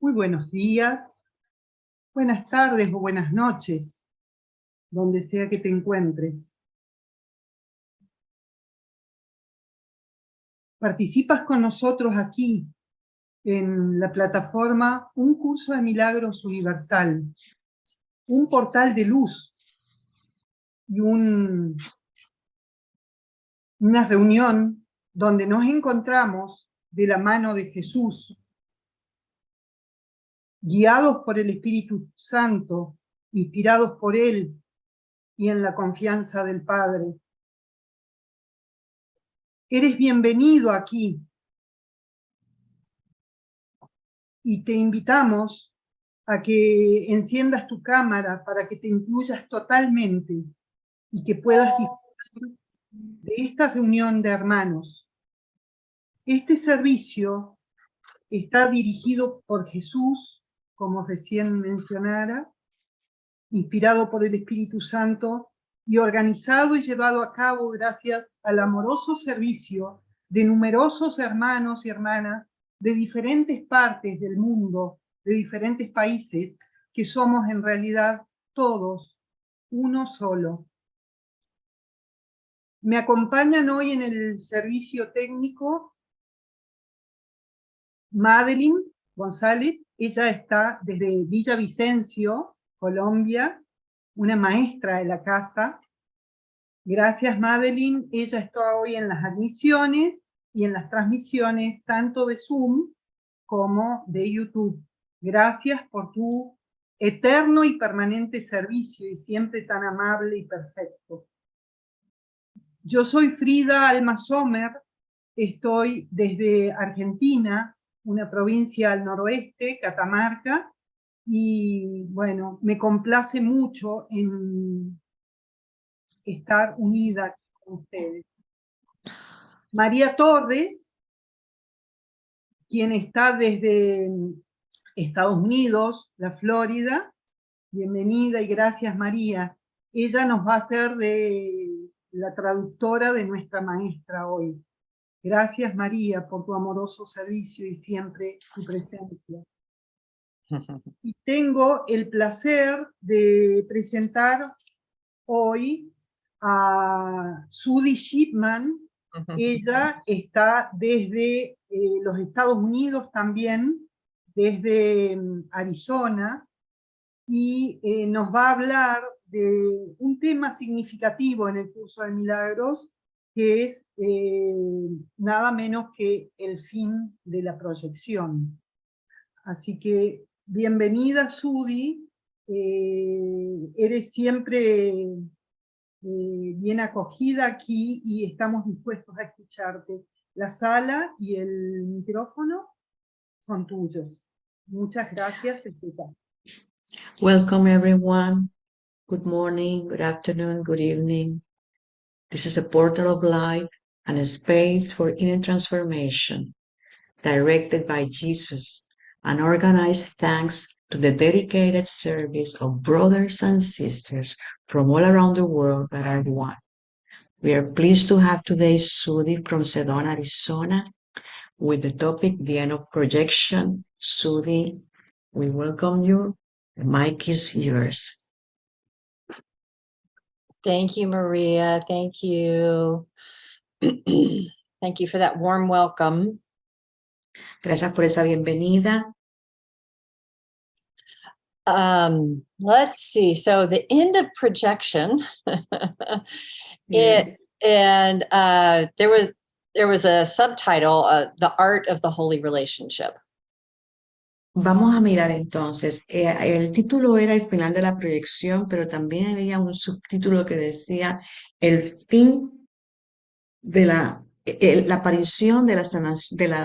Muy buenos días, buenas tardes o buenas noches, donde sea que te encuentres. Participas con nosotros aquí, en la plataforma Uncursodemilagros Universal, un portal de luz y una reunión donde nos encontramos de la mano de Jesús, guiados por el Espíritu Santo, inspirados por Él y en la confianza del Padre. Eres bienvenido aquí y te invitamos a que enciendas tu cámara para que te incluyas totalmente y que puedas disfrutar de esta reunión de hermanos. Este servicio está dirigido por Jesús, como recién mencionara, inspirado por el Espíritu Santo y organizado y llevado a cabo gracias al amoroso servicio de numerosos hermanos y hermanas de diferentes partes del mundo, de diferentes países, que somos en realidad todos uno solo. Me acompañan hoy en el servicio técnico Madeline González. Ella está desde Villavicencio, Colombia, una maestra de la casa. Gracias, Madeline. Ella está hoy en las admisiones y en las transmisiones tanto de Zoom como de YouTube. Gracias por tu eterno y permanente servicio y siempre tan amable y perfecto. Yo soy Frida Alma Sommer, estoy desde Argentina, una provincia al noroeste, Catamarca, y bueno, me complace mucho en estar unida con ustedes. María Torres, quien está desde Estados Unidos, la Florida, bienvenida y gracias, María. Ella nos va a hacer de la traductora de nuestra maestra hoy. Gracias, María, por tu amoroso servicio y siempre tu presencia. Y tengo el placer de presentar hoy a Sudie Shipman. Ella está desde los Estados Unidos también, desde Arizona, y nos va a hablar de un tema significativo en el curso de milagros, que es nada menos que el fin de la proyección. Así que, bienvenida, Sudie. Eres siempre bien acogida aquí y estamos dispuestos a escucharte. La sala y el micrófono son tuyos. Muchas gracias. Welcome, everyone. Good morning, good afternoon, good evening. This is a portal of light and a space for inner transformation, directed by Jesus and organized thanks to the dedicated service of brothers and sisters from all around the world that are one. We are pleased to have today Sudie from Sedona, Arizona, with the topic, the end of projection. Sudie, we welcome you. The mic is yours. Thank you, Maria. Thank you. Thank you for that warm welcome. Gracias por esa bienvenida. Let's see. So the end of projection, there was a subtitle, The Art of the Holy Relationship. Vamos a mirar entonces, el título era el final de la proyección, pero también había un subtítulo que decía el fin de la aparición de la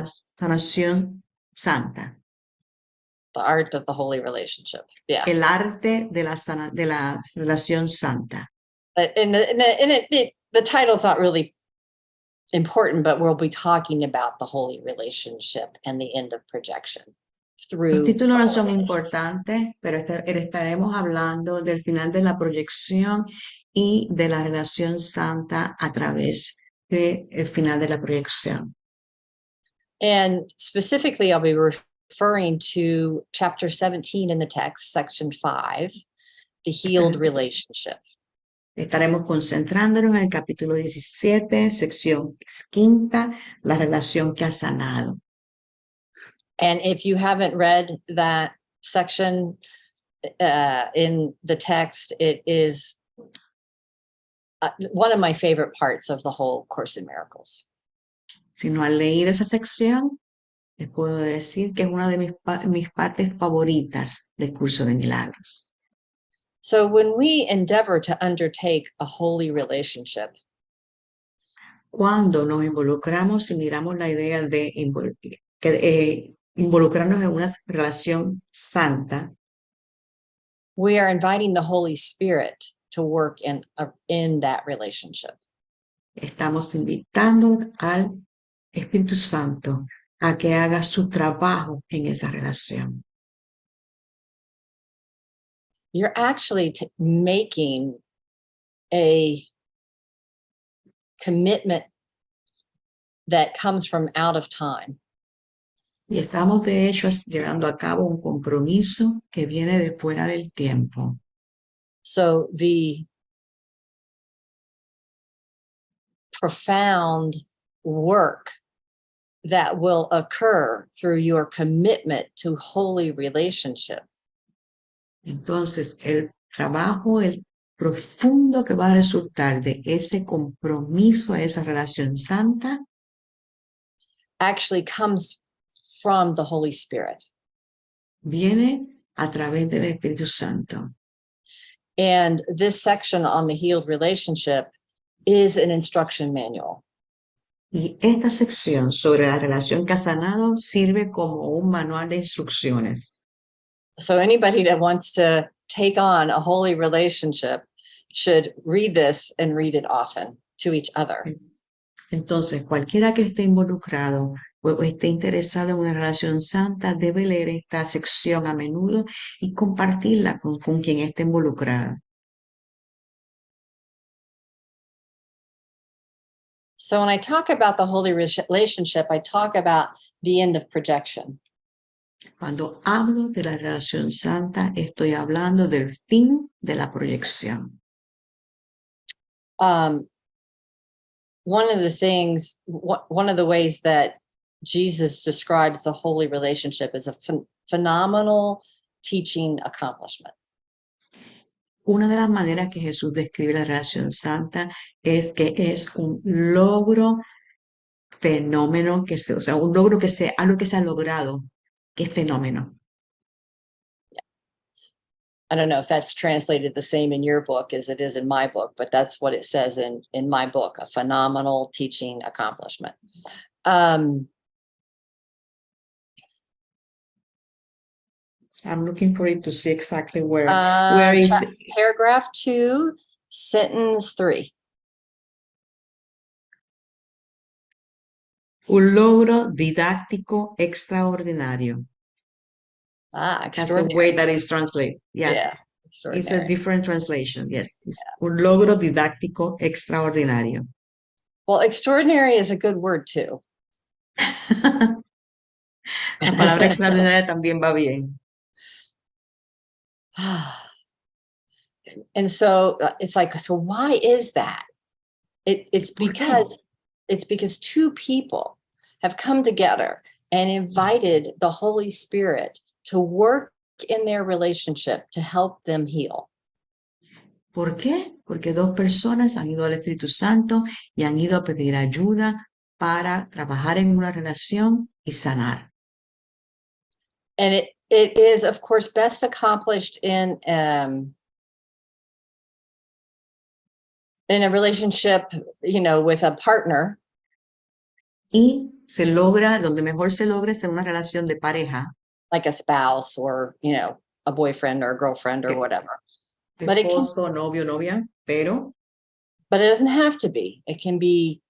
sanación santa. The Art of the Holy Relationship. Yeah. El arte de la relación santa. The title's not really important, but we'll be talking about the holy relationship and the end of projection. Los títulos no son importantes, pero estaremos hablando del final de la proyección y de la relación santa a través del final de la proyección. And specifically, I'll be referring to chapter 17 in the text, section 5, the healed relationship. Estaremos concentrándonos en el capítulo 17, sección 5, la relación que ha sanado. And if you haven't read that section in the text, it is one of my favorite parts of the whole Course in Miracles. Si no han leído esa sección, les puedo decir que es una de mis partes favoritas del curso de milagros. So when we endeavor to undertake a holy relationship, Cuando nos involucramos y miramos la idea de involucrarnos en una relación santa, we are inviting the Holy Spirit to work in that relationship. estamos invitando al Espíritu Santo a que haga su trabajo en esa relación. You're actually making a commitment that comes from out of time. Y estamos de hecho llevando a cabo un compromiso que viene de fuera del tiempo. So the profound work that will occur through your commitment to holy relationship Entonces, el trabajo, el profundo que va a resultar de ese compromiso, esa relación santa, actually comes from the Holy Spirit. viene a través del Espíritu Santo. And this section on the healed relationship is an instruction manual. Y esta sección sobre la relación que ha sanado sirve como un manual de instrucciones. So anybody that wants to take on a holy relationship should read this and read it often to each other. Entonces, cualquiera que esté involucrado o esté interesado en una relación santa debe leer esta sección a menudo y compartirla con quien esté involucrado. So when I talk about the holy relationship, I talk about the end of projection. Cuando hablo de la relación santa, estoy hablando del fin de la proyección. One of the ways that Jesus describes the holy relationship is a phenomenal teaching accomplishment. Una de las maneras que Jesús describe la relación santa es que es un logro fenómeno, o sea, un logro algo que se ha logrado, que es fenómeno. I don't know if that's translated the same in your book as it is in my book, but that's what it says in my book, a phenomenal teaching accomplishment. I'm looking for it to see exactly where is paragraph 2, sentence 3. Un logro didáctico extraordinario. That's the way that is translated. Yeah. It's a different translation. Yes. It's un logro didáctico extraordinario. Well, extraordinary is a good word too. La palabra extraordinaria también va bien. And so it's like, so why is that? It's because two people have come together and invited the Holy Spirit to work in their relationship to help them heal. ¿Por qué? Porque dos personas han ido al Espíritu Santo y han ido a pedir ayuda para trabajar en una relación y sanar. And it is, of course, best accomplished in a relationship, with a partner. Y se logra, donde mejor se logra es en una relación de pareja. Like a spouse or, a boyfriend or a girlfriend or whatever. Esposo, novio, novia, pero. But it doesn't have to be. It can be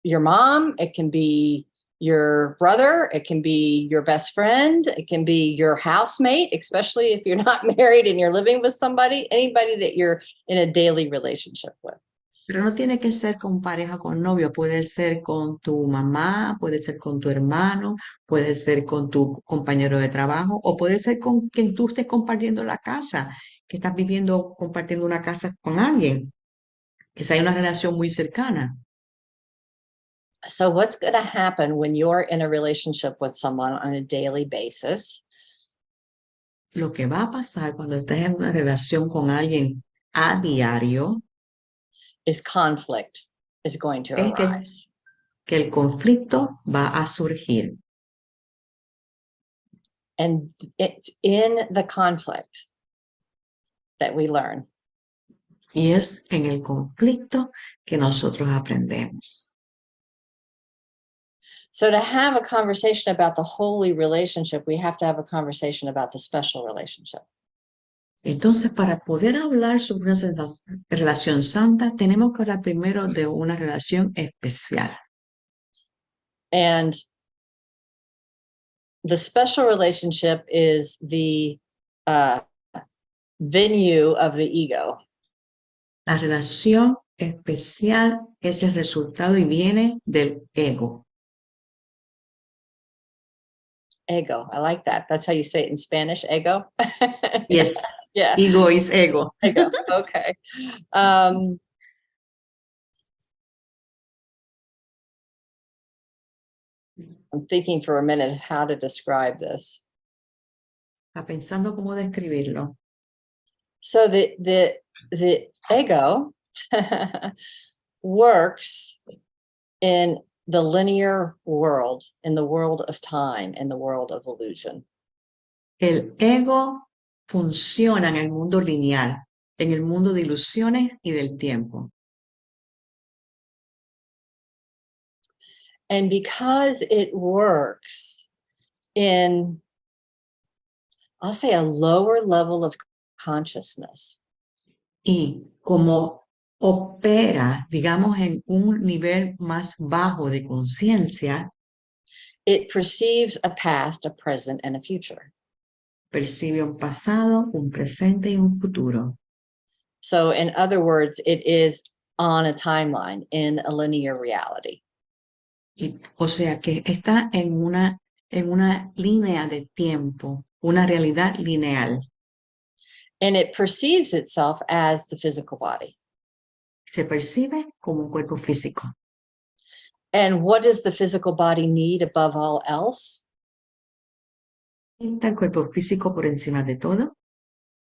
your mom, it can be your brother, it can be your best friend, it can be your housemate, especially if you're not married and you're living with anybody that you're in a daily relationship with. Pero no tiene que ser con pareja, con novio, puede ser con tu mamá, puede ser con tu hermano, puede ser con tu compañero de trabajo o puede ser con quien tú estés compartiendo la casa, que estás viviendo, compartiendo una casa con alguien, que sea una relación muy cercana. So what's going to happen when you're in a relationship with someone on a daily basis? Lo que va a pasar cuando estés en una relación con alguien a diario Is conflict is going to es arise. que el conflicto va a surgir. And it's in the conflict that we learn. Y es en el conflicto que nosotros aprendemos. So to have a conversation about the holy relationship, we have to have a conversation about the special relationship. Entonces, para poder hablar sobre una relación santa, tenemos que hablar primero de una relación especial. And the special relationship is the venue of the ego. La relación especial es el resultado y viene del ego. Ego. I like that. That's how you say it in Spanish, ego. Yes, Yeah. ego is ego. Ego. Okay. I'm thinking for a minute how to describe this. Está pensando cómo describirlo. So the ego works in the linear world, in the world of time, in the world of illusion. El ego funciona en el mundo lineal, en el mundo de ilusiones y del tiempo. And because it works in, I'll say, a lower level of consciousness. Y como opera, digamos, en un nivel más bajo de conciencia, It perceives a past, a present, and a future. percibe un pasado, un presente y un futuro. So in other words, it is on a timeline in a linear reality. O sea que está en una línea de tiempo, una realidad lineal. And it perceives itself as the physical body. Se percibe como un cuerpo físico. And what does the physical body need above all else? ¿Está el cuerpo físico por encima de todo?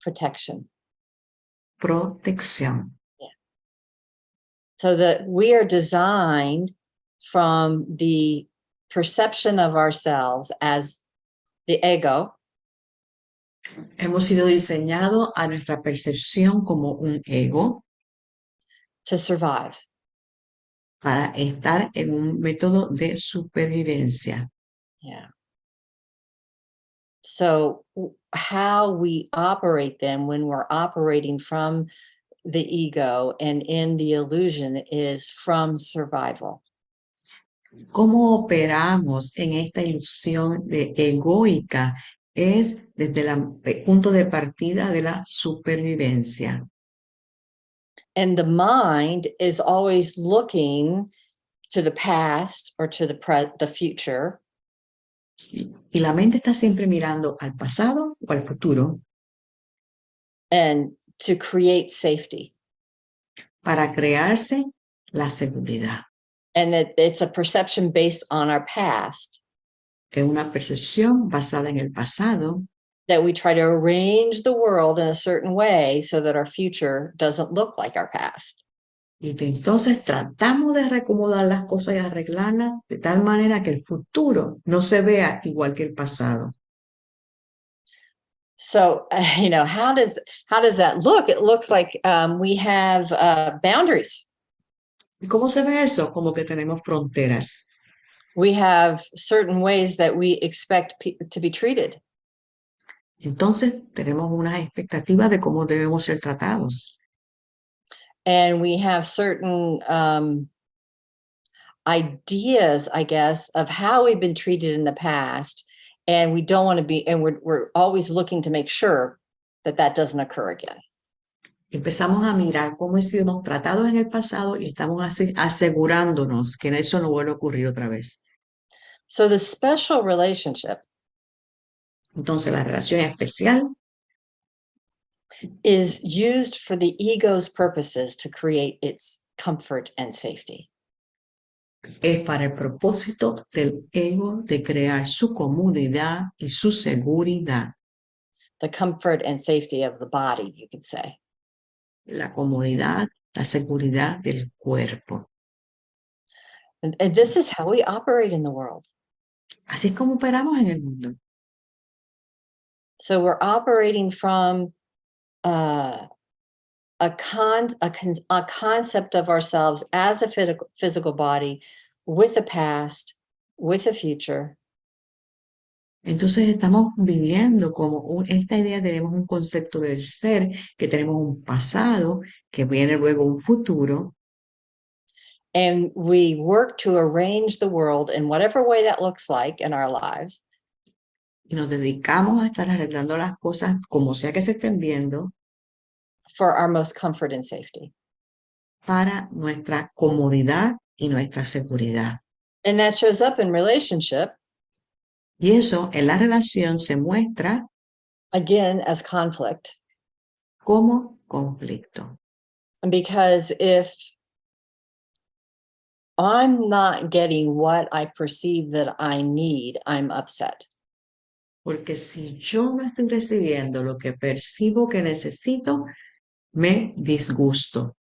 Protection. Protección. Yeah. So that we are designed from the perception of ourselves as the ego. Hemos sido diseñados a nuestra percepción como un ego To survive. para estar en un método de supervivencia. Yeah. So how we operate then when we're operating from the ego and in the illusion is from survival. ¿Cómo operamos en esta ilusión egoica? Es desde el punto de partida de la supervivencia. And the mind is always looking to the past or to the future. Y la mente está siempre mirando al pasado o al futuro. And to create safety. Para crearse la seguridad. And that it's a perception based on our past. Es una percepción basada en el pasado. That we try to arrange the world in a certain way so that our future doesn't look like our past. Y entonces tratamos de reacomodar las cosas y arreglarlas de tal manera que el futuro no se vea igual que el pasado. So, how does that look? It looks like we have boundaries. ¿Y cómo se ve eso? Como que tenemos fronteras. We have certain ways that we expect to be treated. Entonces tenemos unas expectativas de cómo debemos ser tratados. And we have certain ideas, I guess, of how we've been treated in the past. And we don't want to be, and we're always looking to make sure that that doesn't occur again. empezamos a mirar cómo hemos tratados en el pasado y estamos asegurándonos que eso no vuelva a ocurrir otra vez. So the special relationship Entonces, la relación especial is used for the ego's purposes to create its comfort and safety. es para el propósito del ego de crear su comodidad y su seguridad. The comfort and safety of the body, you could say. La comodidad, la seguridad del cuerpo. And this is how we operate in the world. Así es como operamos en el mundo. So we're operating from a concept of ourselves as a physical body with a past, with a future. Entonces estamos viviendo como esta idea, tenemos un concepto del ser, que tenemos un pasado, que viene luego un futuro. And we work to arrange the world in whatever way that looks like in our lives. Y nos dedicamos a estar arreglando las cosas como sea que se estén viendo For our most comfort and safety. para nuestra comodidad y nuestra seguridad. And that shows up in relationship, Y eso en la relación se muestra again, as conflict. como conflicto. Because if I'm not getting what I perceive that I need, I'm upset. Porque si yo no estoy recibiendo lo que percibo que necesito, me disgusto.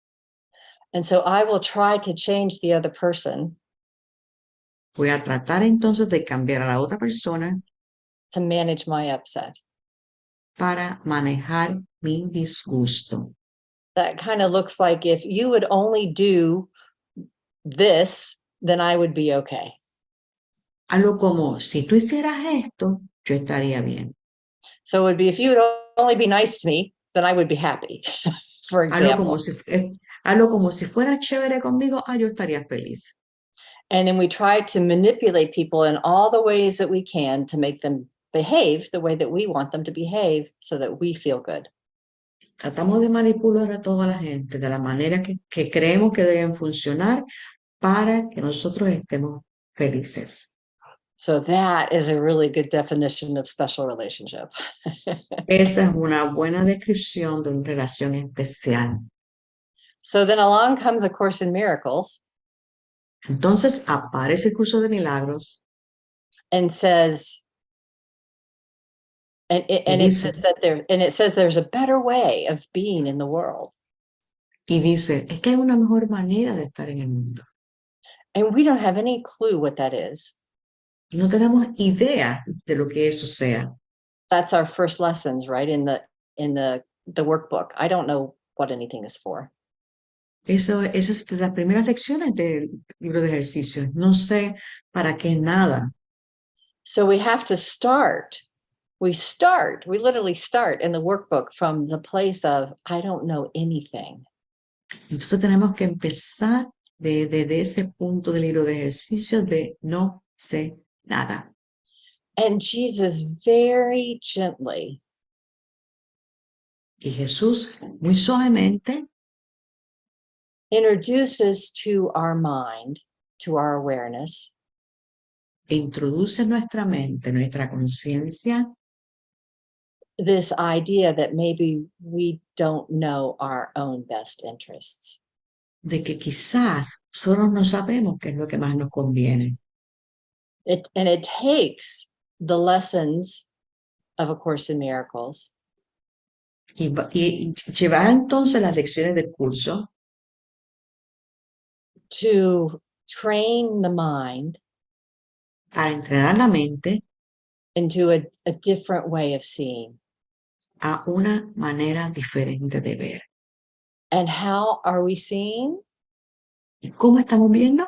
And so I will try to change the other person Voy a tratar entonces de cambiar a la otra persona to manage my upset. para manejar mi disgusto. That kind of looks like if you would only do this, then I would be okay. Algo como, si tú hicieras esto, yo estaría bien. So it would be if you would only be nice to me, then I would be happy, for example. Algo como si fueras chévere conmigo, yo estaría feliz. And then we try to manipulate people in all the ways that we can to make them behave the way that we want them to behave so that we feel good. Tratamos de manipular a toda la gente de la manera que creemos que deben funcionar para que nosotros estemos felices. So that is a really good definition of special relationship. Esa es una buena descripción de una relación especial. So then along comes A Course in Miracles. Entonces aparece el curso de milagros And says, it says there's a better way of being in the world. y dice, es que hay una mejor manera de estar en el mundo. And we don't have any clue what that is. Y no tenemos idea de lo que eso sea. That's our first lessons, right? In the workbook. I don't know what anything is for. Esas son las primeras lecciones del libro de ejercicios. No sé para qué nada. So we have to start. We literally start in the workbook from the place of, I don't know anything. Entonces tenemos que empezar desde ese punto del libro de ejercicios de no sé nada. And Jesus very gently Y Jesús muy suavemente introduces to our mind, to our awareness, introduce en nuestra mente, nuestra conciencia, this idea that maybe we don't know our own best interests. de que quizás solo no sabemos qué es lo que más nos conviene. And it takes the lessons of A Course in Miracles Y llevar entonces las lecciones del curso to train the mind para entrenar la mente into a different way of seeing. a una manera diferente de ver. And how are we seeing? ¿Y cómo estamos viendo?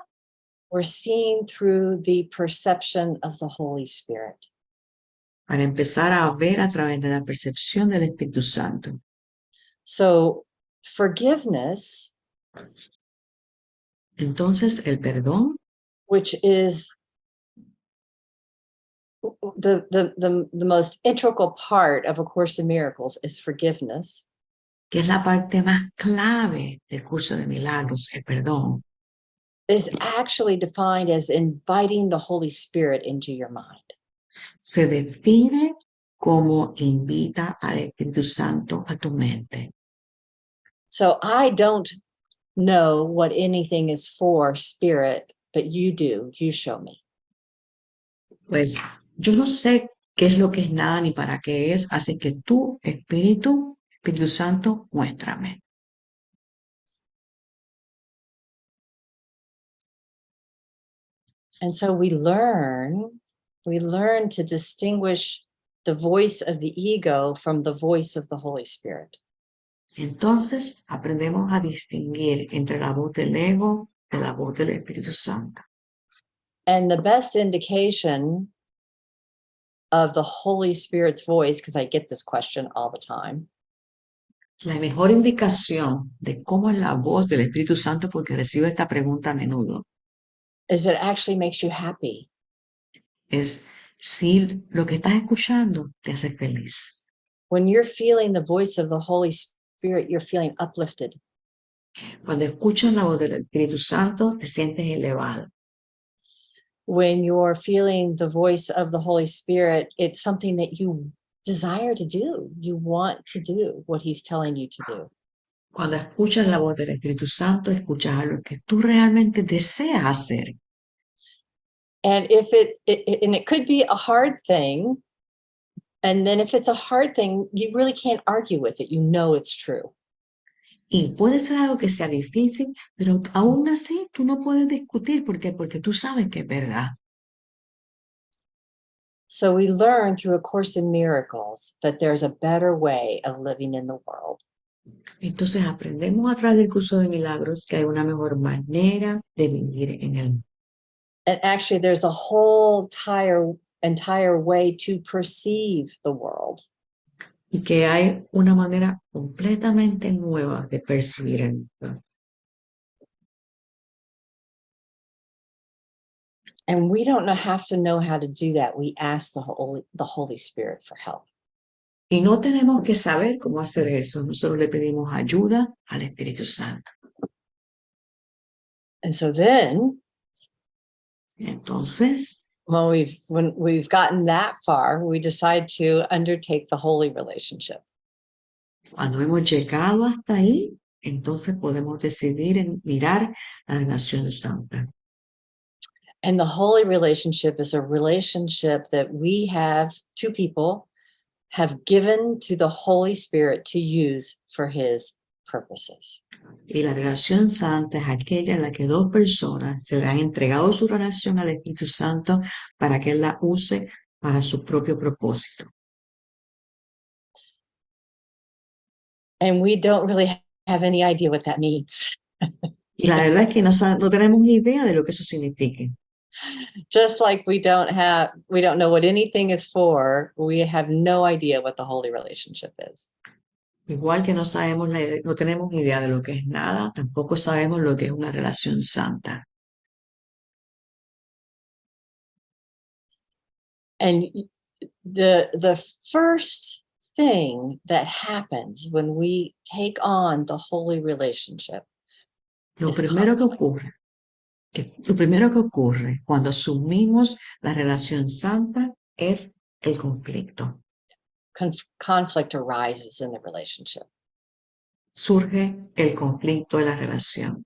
We're seeing through the perception of the Holy Spirit. Para empezar a ver a través de la percepción del Espíritu Santo. So forgiveness, Entonces el perdón, which is the most integral part of A Course in Miracles, is forgiveness. que es la parte más clave del curso de milagros, el perdón, is actually defined as inviting the Holy Spirit into your mind. se define como invita al Espíritu Santo a tu mente. So I don't know what anything is for, Spirit, but you do. You show me. Pues yo no sé qué es lo que es nada ni para qué es, así que tú, Espíritu Santo, muéstrame. And so we learn to distinguish the voice of the ego from the voice of the Holy Spirit. Entonces aprendemos a distinguir entre la voz del ego y la voz del Espíritu Santo. And the best indication of the Holy Spirit's voice, because I get this question all the time, La mejor indicación de cómo es la voz del Espíritu Santo, porque recibo esta pregunta a menudo, is it actually makes you happy. es si lo que estás escuchando te hace feliz. When you're feeling the voice of the Holy Spirit, you're feeling uplifted. Cuando escuchas la voz del Espíritu Santo, te sientes elevado. When you're feeling the voice of the Holy Spirit, it's something that you desire to do. You want to do what he's telling you to do. Cuando escuchas la voz del Espíritu Santo, escuchas algo que tú realmente deseas hacer. And if it could be a hard thing, and then if it's a hard thing, you really can't argue with it. You know it's true. Y puede ser algo que sea difícil, pero aún así tú no puedes discutir. ¿Por qué? Porque tú sabes que es verdad. So we learn through A Course in Miracles that there's a better way of living in the world. Entonces aprendemos a través del curso de milagros que hay una mejor manera de vivir en el mundo. And actually, there's a whole entire way to perceive the world. Y que hay una manera completamente nueva de percibir el mundo. And we don't have to know how to do that. We ask the Holy Spirit for help. Y no tenemos que saber cómo hacer eso. Nosotros le pedimos ayuda al Espíritu Santo. And so then, Entonces, when we've gotten that far, we decide to undertake the holy relationship. cuando hemos llegado hasta ahí, entonces podemos decidir en mirar la relación santa. And the holy relationship is a relationship that we have, two people, have given to the Holy Spirit to use for his purposes. Y la relación santa es aquella en la que dos personas se le han entregado su relación al Espíritu Santo para que él la use para su propio propósito. And we don't really have any idea what that means. Y la verdad es que no tenemos ni idea de lo que eso signifique. Just like we don't know what anything is for, we have no idea what the holy relationship is. Igual que no tenemos ni idea de lo que es nada, tampoco sabemos lo que es una relación santa. And the first thing that happens when we take on the holy relationship Lo primero que ocurre cuando asumimos la relación santa es el conflicto. conflict arises in the relationship. Surge el conflicto de la relación.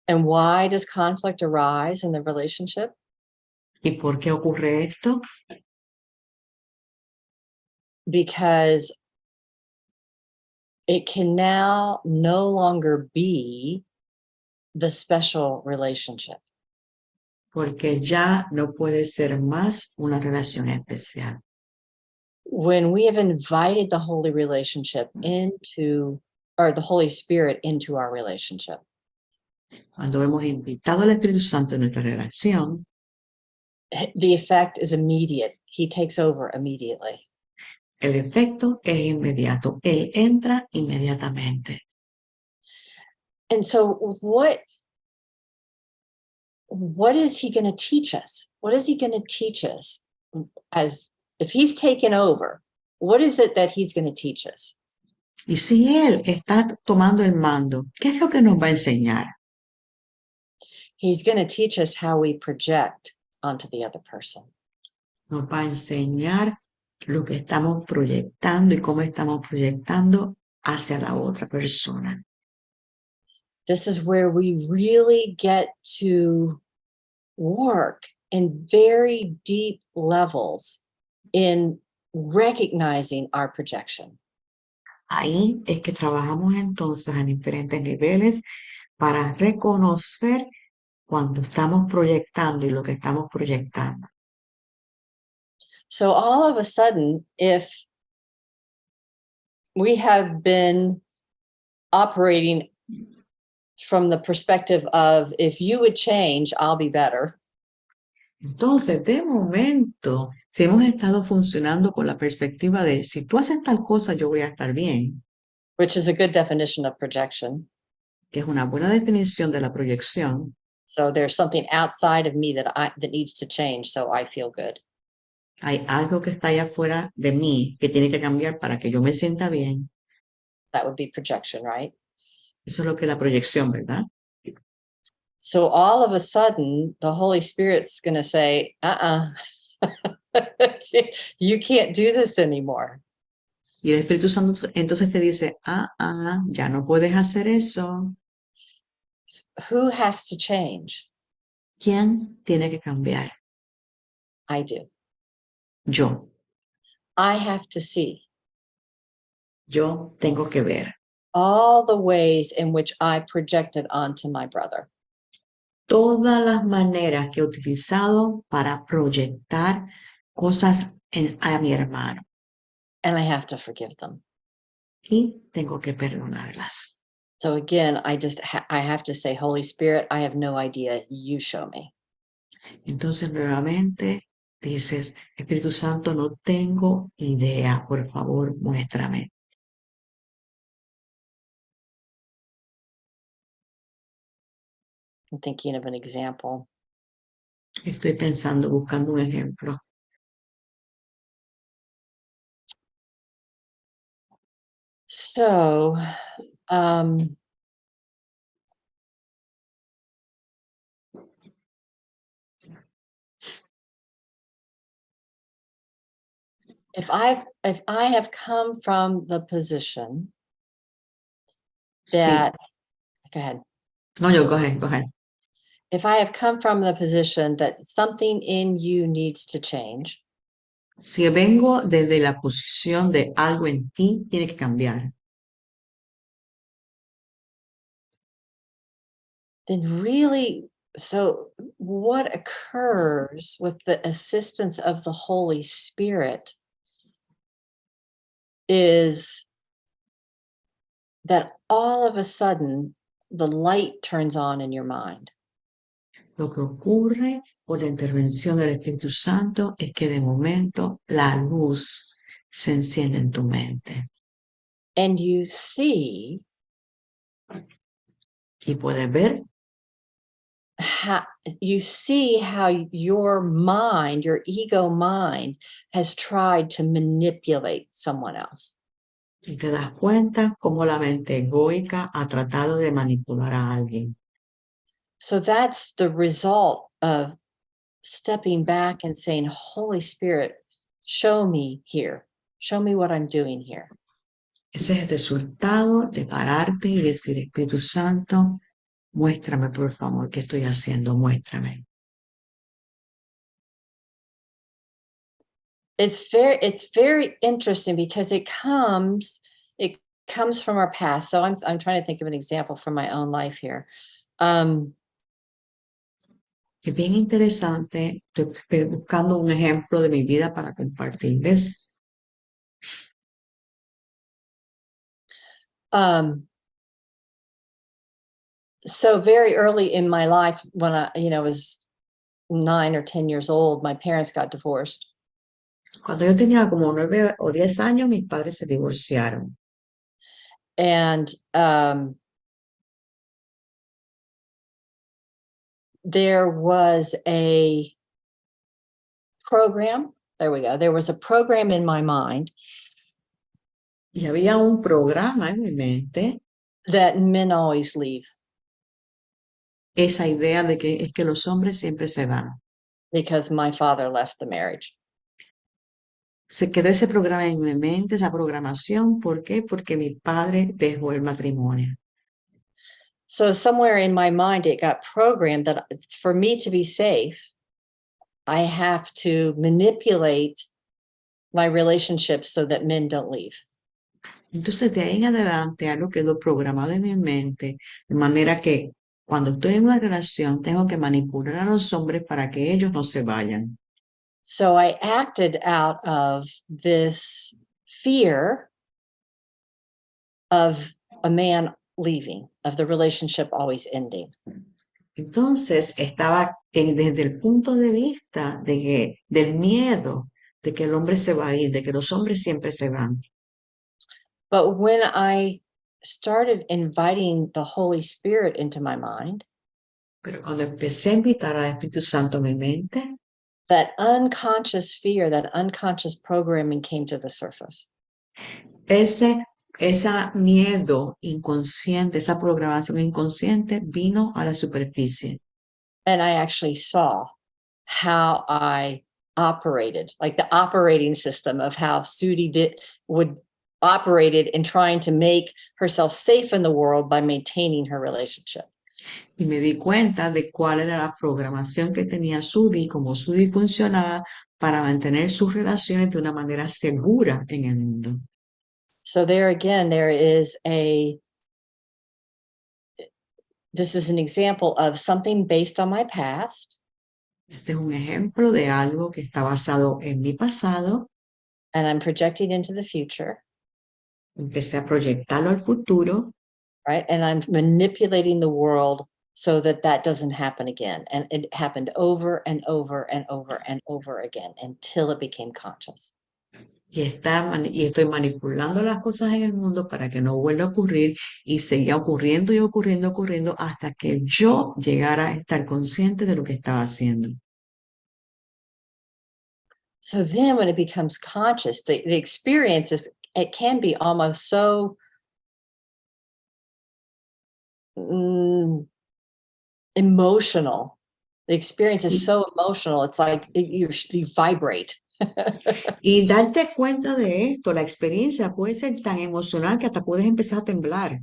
And why does conflict arise in the relationship? ¿Y por qué ocurre esto? Because it can now no longer be the special relationship. Porque ya no puede ser más una relación especial. When we have invited the holy relationship or the Holy Spirit into our relationship, Cuando hemos invitado al Espíritu Santo en nuestra relación, the effect is immediate. He takes over immediately. el efecto es inmediato. Él entra inmediatamente. And so what is he going to teach us? What is he going to teach us as if he's taken over? What is it that he's going to teach us? Y si Él está tomando el mando, ¿qué es lo que nos va a enseñar? He's going to teach us how we project onto the other person. Nos va a enseñar lo que estamos proyectando y cómo estamos proyectando hacia la otra persona. This is where we really get to work in very deep levels in recognizing our projection. Ahí es que trabajamos entonces en diferentes niveles para reconocer cuando estamos proyectando y lo que estamos proyectando. So all of a sudden, if we have been operating from the perspective of, if you would change, I'll be better. Entonces, de momento, si hemos estado funcionando con la perspectiva de si tú haces tal cosa, yo voy a estar bien, Which is a good definition of projection. que es una buena definición de la proyección. So there's something outside of me that needs to change, so I feel good. Hay algo que está allá afuera de mí que tiene que cambiar para que yo me sienta bien. That would be projection, right? Eso es lo que es la proyección, ¿verdad? So all of a sudden, the Holy Spirit's going to say, you can't do this anymore. Y el Espíritu Santo entonces te dice, ya no puedes hacer eso. Who has to change? ¿Quién tiene que cambiar? I do. Yo. I have to see Yo tengo que ver all the ways in which I projected onto my brother. todas las maneras que he utilizado para proyectar cosas a mi hermano. And I have to forgive them. Y tengo que perdonarlas. So again, I have to say, Holy Spirit, I have no idea. You show me. Entonces nuevamente dices, Espíritu Santo, no tengo idea, por favor, muéstrame. I'm thinking of an example. Estoy pensando, buscando un ejemplo. So, if I have come from the position that, go ahead. No, go ahead. If I have come from the position that something in you needs to change, Si vengo desde la posición de algo en ti tiene que cambiar, then really, so what occurs with the assistance of the Holy Spirit is that all of a sudden the light turns on in your mind. lo que ocurre por la intervención del Espíritu Santo es que de momento la luz se enciende en tu mente. And you see Y puedes ver how your mind, your ego mind, has tried to manipulate someone else. y te das cuenta cómo la mente egoica ha tratado de manipular a alguien. So that's the result of stepping back and saying, Holy Spirit, show me here. Show me what I'm doing here. Ese es el resultado de pararte y decir, Espíritu Santo, muéstrame por favor qué estoy haciendo, muéstrame. It's very interesting because it comes from our past. So I'm trying to think of an example from my own life here. Es bien interesante, estoy buscando un ejemplo de mi vida para compartirles. So very early in my life, when I was 9 or 10 years old, my parents got divorced. Cuando yo tenía como 9 o 10 años, mis padres se divorciaron. And there was a program. There we go. There was a program in my mind Y había un programa en mi mente, that men always leave esa idea de que es que los hombres siempre se van. because my father left the marriage. Se quedó ese programa en mi mente, esa programación. ¿Por qué? Porque mi padre dejó el matrimonio. So somewhere in my mind, it got programmed that for me to be safe, I have to manipulate my relationships so that men don't leave. Entonces, de ahí en adelante, algo quedó programado en mi mente, de manera que cuando estoy en una relación, tengo que manipular a los hombres para que ellos no se vayan. So I acted out of this fear of a man leaving, of the relationship always ending. Entonces, estaba desde el punto de vista del miedo de que el hombre se va a ir, de que los hombres siempre se van. But when I started inviting the Holy Spirit into my mind, Pero cuando empecé a invitar al Espíritu Santo a mi mente, that unconscious fear, that unconscious programming came to the surface. ese miedo inconsciente, esa programación inconsciente vino a la superficie. And I actually saw how I operated, like the operating system of how Sudie operated in trying to make herself safe in the world by maintaining her relationship. Y me di cuenta de cuál era la programación que tenía Sudie, cómo Sudie funcionaba para mantener sus relaciones de una manera segura en el mundo. So there again, this is an example of something based on my past. Este es un ejemplo de algo que está basado en mi pasado. And I'm projecting into the future. Empecé a proyectarlo al futuro. Right. And I'm manipulating the world so that doesn't happen again. And it happened over and over and over and over again until it became conscious. Y estoy manipulando las cosas en el mundo para que no vuelva a ocurrir y seguía ocurriendo y ocurriendo, ocurriendo hasta que yo llegara a estar consciente de lo que estaba haciendo. So then when it becomes conscious, the experience it can be almost so emotional. The experience is so emotional. It's like you vibrate. Y darte cuenta de esto, la experiencia puede ser tan emocional que hasta puedes empezar a temblar.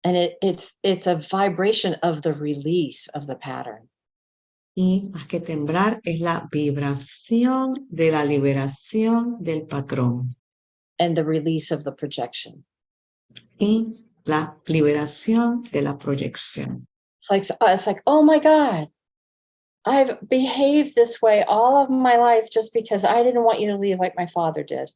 And it's a vibration of the release of the pattern. Y más que temblar, es la vibración de la liberación del patrón. And the release of the projection. Y la liberación de la proyección. It's like, oh my God, I've behaved this way all of my life just because I didn't want you to leave like my father did.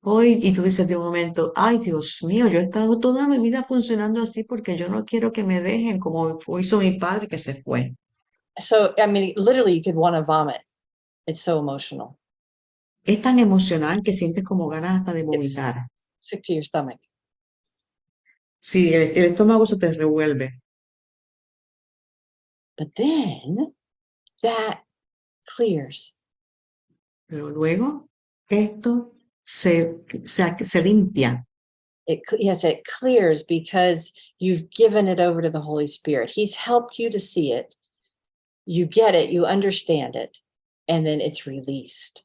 Hoy, y tú dices de un momento, ay Dios mío, yo he estado toda mi vida funcionando así porque yo no quiero que me dejen como hizo mi padre que se fue. So, I mean, literally you could want to vomit. It's so emotional. Es tan emocional que sientes como ganas hasta de vomitar. It's sick to your stomach. Sí, el estómago se te revuelve. But then that clears. Pero luego esto se limpia. It clears because you've given it over to the Holy Spirit. He's helped you to see it. You get it, you understand it, and then it's released.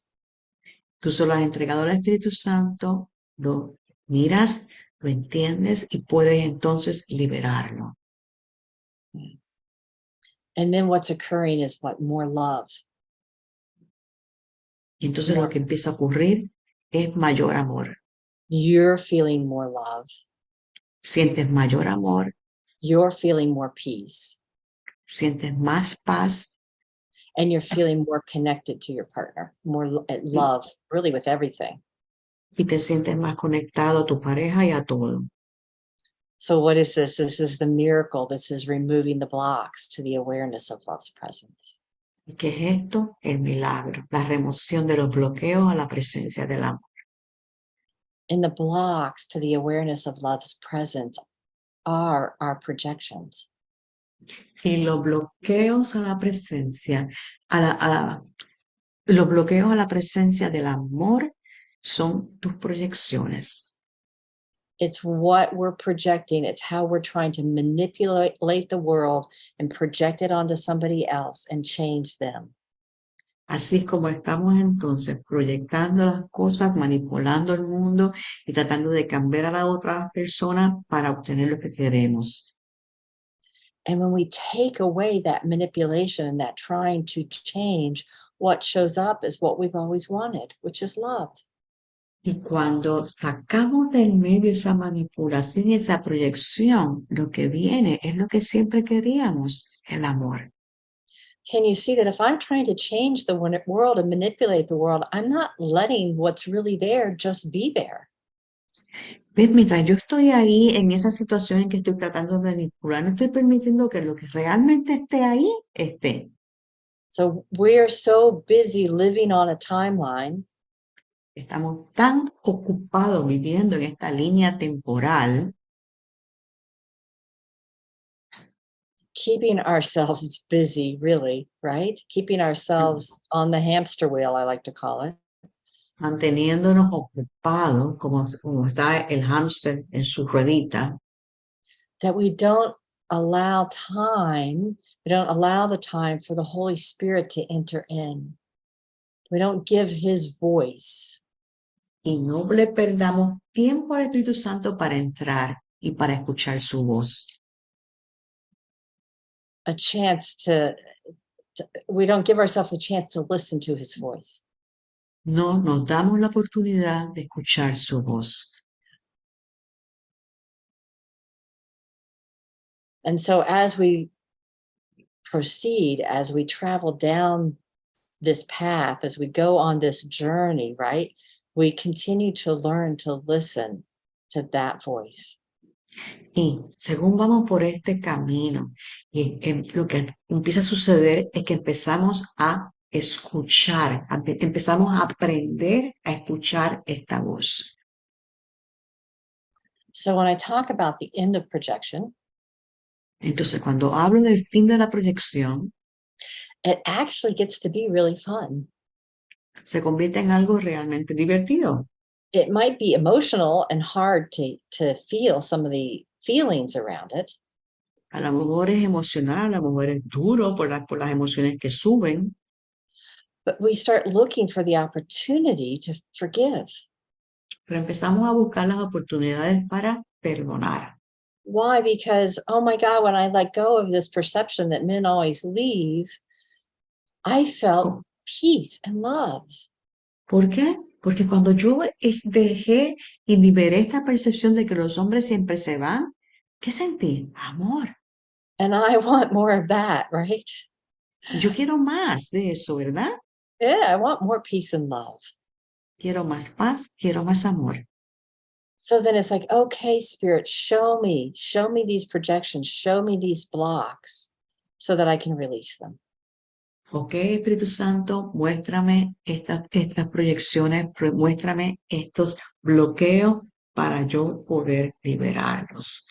Tú solo has entregado al Espíritu Santo, lo miras, lo entiendes y puedes entonces liberarlo. And then what's occurring is more love. Y entonces lo que empieza a ocurrir es mayor amor. You're feeling more love. Sientes mayor amor. You're feeling more peace. Sientes más paz. And you're feeling more connected to your partner, more love, really with everything. Y te sientes más conectado a tu pareja y a todo. So what is this? This is the miracle. This is removing the blocks to the awareness of love's presence. ¿Qué es esto? El milagro, la remoción de los bloqueos a la presencia del amor. And the blocks to the awareness of love's presence are our projections. Y los bloqueos a la presencia, los bloqueos a la presencia del amor son tus proyecciones. It's what we're projecting. It's how we're trying to manipulate the world and project it onto somebody else and change them. Así es como estamos entonces proyectando las cosas, manipulando el mundo y tratando de cambiar a la otra persona para obtener lo que queremos. And when we take away that manipulation and that trying to change, what shows up is what we've always wanted, which is love. Y cuando sacamos del medio esa manipulación y esa proyección, lo que viene es lo que siempre queríamos, el amor. Can you see that if I'm trying to change the world and manipulate the world, I'm not letting what's really there just be there. ¿Ves? Mientras yo estoy ahí en esa situación en que estoy tratando de manipular, no estoy permitiendo que lo que realmente esté ahí, esté. So we're so busy living on a timeline Estamos tan ocupados viviendo en esta línea temporal, keeping ourselves busy, really, right? Keeping ourselves on the hamster wheel, I like to call it. manteniéndonos ocupados, como está el hámster en su ruedita, That we don't allow time, we don't allow the time for the Holy Spirit to enter in. We don't give his voice. y no le perdamos tiempo al Espíritu Santo para entrar y para escuchar su voz. A chance to we don't give ourselves a chance to listen to his voice. No nos damos la oportunidad de escuchar su voz. And so as we proceed, as we travel down this path, as we go on this journey, right? We continue to learn to listen to that voice. Y según vamos por este camino, lo que empieza a suceder es que empezamos a escuchar, empezamos a aprender a escuchar esta voz. So when I talk about the end of projection, Entonces, cuando hablo del fin de la proyección, it actually gets to be really fun. se convierte en algo realmente divertido. It might be emotional and hard to feel some of the feelings around it. A lo mejor es emocional, a lo mejor es duro por las emociones que suben, But we start looking for the opportunity to forgive. pero empezamos a buscar las oportunidades para perdonar. Why? Because, oh my God, when I let go of this perception that men always leave, I felt peace and love. ¿Por qué? Porque cuando yo dejé y liberé esta percepción de que los hombres siempre se van, ¿qué sentí? Amor. And I want more of that, right? Y yo quiero más de eso, ¿verdad? Yeah, I want more peace and love. Quiero más paz, quiero más amor. So then it's like, okay, Spirit, show me these projections, show me these blocks so that I can release them. Ok, Espíritu Santo, muéstrame estas proyecciones, muéstrame estos bloqueos para yo poder liberarlos.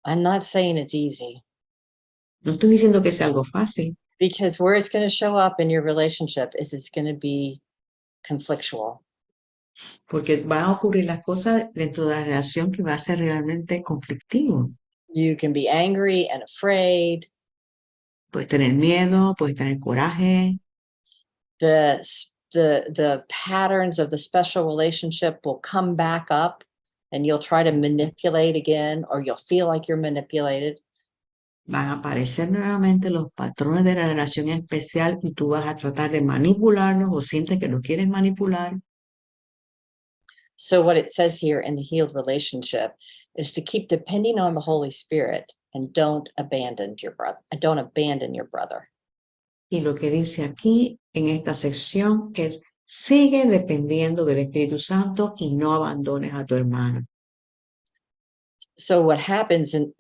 I'm not saying it's easy, No estoy diciendo que sea algo fácil, because where it's going to show up in your relationship is it's going to be conflictual. porque van a ocurrir las cosas dentro de la relación que va a ser realmente conflictivo. You can be angry and afraid. Puedes tener miedo, puedes tener coraje. The patterns of the special relationship will come back up and you'll try to manipulate again, or you'll feel like you're manipulated. Van a aparecer nuevamente los patrones de la relación especial y tú vas a tratar de manipularlos o sientes que los quieres manipular. So what it says here in the healed relationship is to keep depending on the Holy Spirit and don't abandon your brother. Don't abandon your brother. Y lo que dice aquí en esta sección es, sigue dependiendo del Espíritu Santo y no abandones a tu hermano. So what happens in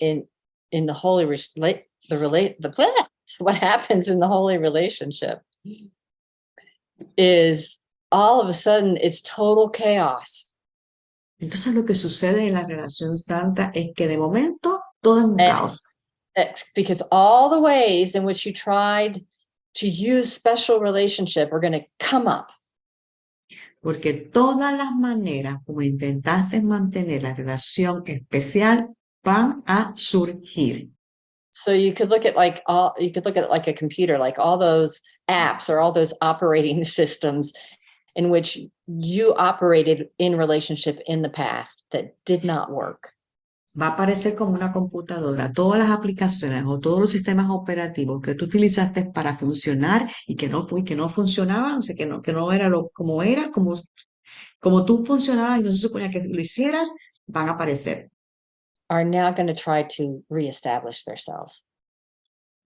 the holy what happens in the holy relationship is all of a sudden it's total chaos. Entonces lo que sucede en la relación santa es que de momento todo es un caos. Because all the ways in which you tried to use special relationship are going to come up. Porque todas las maneras como intentaste mantener la relación especial van a surgir. So you could look at it like a computer, like all those apps or all those operating systems in which you operated in relationship in the past that did not work. Va a aparecer como una computadora, todas las aplicaciones o todos los sistemas operativos que tú utilizaste para funcionar y que no funcionaban, o sea, que no era como tú funcionabas y no se suponía que lo hicieras, van a aparecer. Are now going to try to reestablish themselves.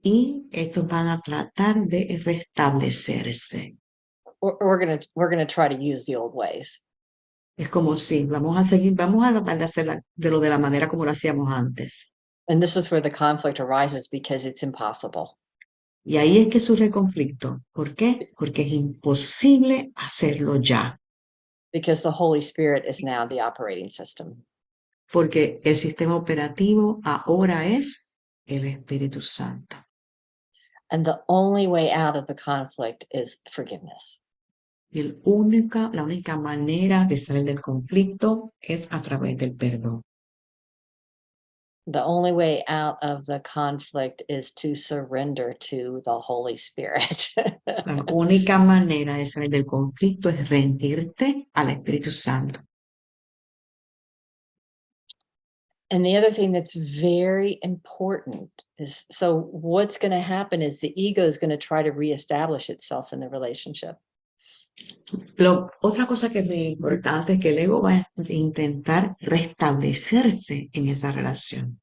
Y estos van a tratar de restablecerse. We're going to try to use the old ways. Es como si vamos a tratar de hacer de la manera como lo hacíamos antes. And this is where the conflict arises because it's impossible. Y ahí es que surge el conflicto. ¿Por qué? Porque es imposible hacerlo ya. Because the Holy Spirit is now the operating system. Porque el sistema operativo ahora es el Espíritu Santo. And the only way out of the conflict is forgiveness. Y la única manera de salir del conflicto es a través del perdón. The only way out of the conflict is to surrender to the Holy Spirit. La única manera de salir del conflicto es rendirte al Espíritu Santo. And the other thing that's very important is, so what's going to happen is the ego is going to try to reestablish itself in the relationship. Otra cosa que es muy importante es que el ego va a intentar restablecerse en esa relación.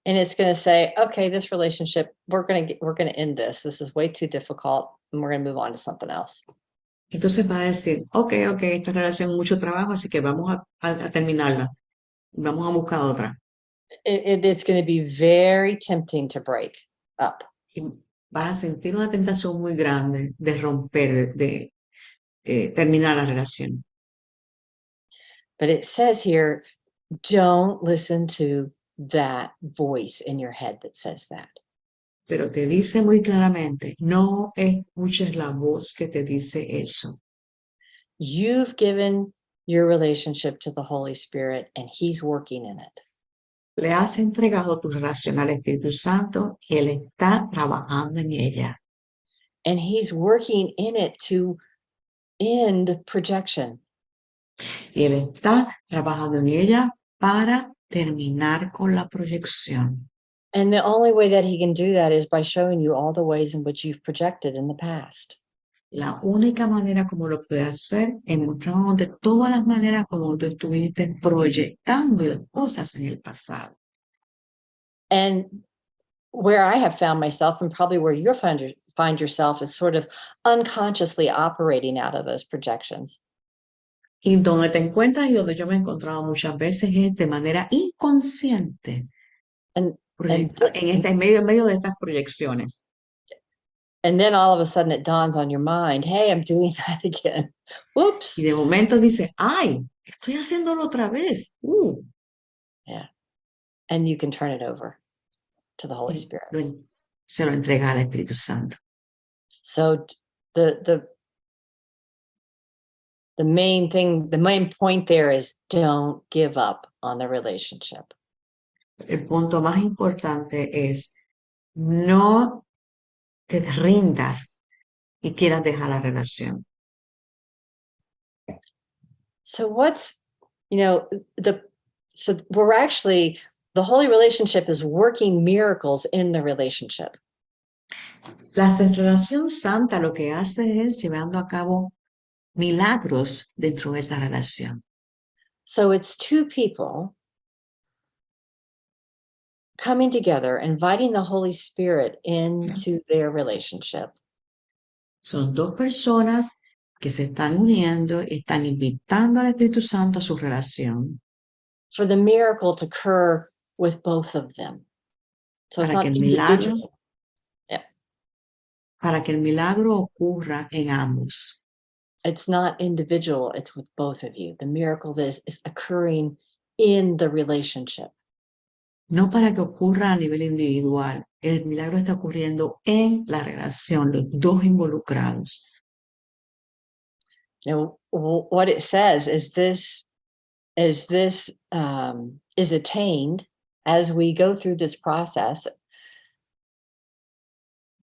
And it's going to say, okay, this relationship, we're going to end this. This is way too difficult, and we're going to move on to something else. Entonces va a decir, okay, esta relación es mucho trabajo, así que vamos a terminarla. Vamos a buscar otra. It's going to be very tempting to break up. Y vas a sentir una tentación muy grande de romper, de terminar la relación. But it says here, don't listen to that voice in your head that says that. Pero te dice muy claramente, no escuches la voz que te dice eso. You've given your relationship to the Holy Spirit and He's working in it. Le has entregado tu relación al Espíritu Santo y Él está trabajando en ella. And He's working in it to end projection. Y Él está trabajando en ella para terminar con la proyección. And the only way that He can do that is by showing you all the ways in which you've projected in the past. La única manera como lo puede hacer es mostrándote todas las maneras como tú estuviste proyectando las cosas en el pasado. And where I have found myself, and probably where you'll find yourself, is sort of unconsciously operating out of those projections. Y donde te encuentras y donde yo me he encontrado muchas veces es de manera inconsciente. En medio de estas proyecciones. And then all of a sudden it dawns on your mind, hey, I'm doing that again. Whoops. Y de momento dice, ay, estoy haciéndolo otra vez. Yeah. And you can turn it over to the Holy Spirit. Se lo entrega al Espíritu Santo. So the main point there is don't give up on the relationship. El punto más importante es no te rindas y quieras dejar la relación. So so we're actually, the holy relationship is working miracles in the relationship. La relación santa lo que hace es llevando a cabo milagros dentro de esa relación. So it's two people coming together, inviting the Holy Spirit into their relationship. Son dos personas que se están uniendo y están invitando al Espíritu Santo a su relación. For the miracle to occur with both of them. So it's not individual. Yeah. Para que el milagro ocurra en ambos. It's not individual, it's with both of you. The miracle that is occurring in the relationship. no para que ocurra a nivel individual. El milagro está ocurriendo en la relación, los dos involucrados. You know, what it says is this is attained as we go through this process.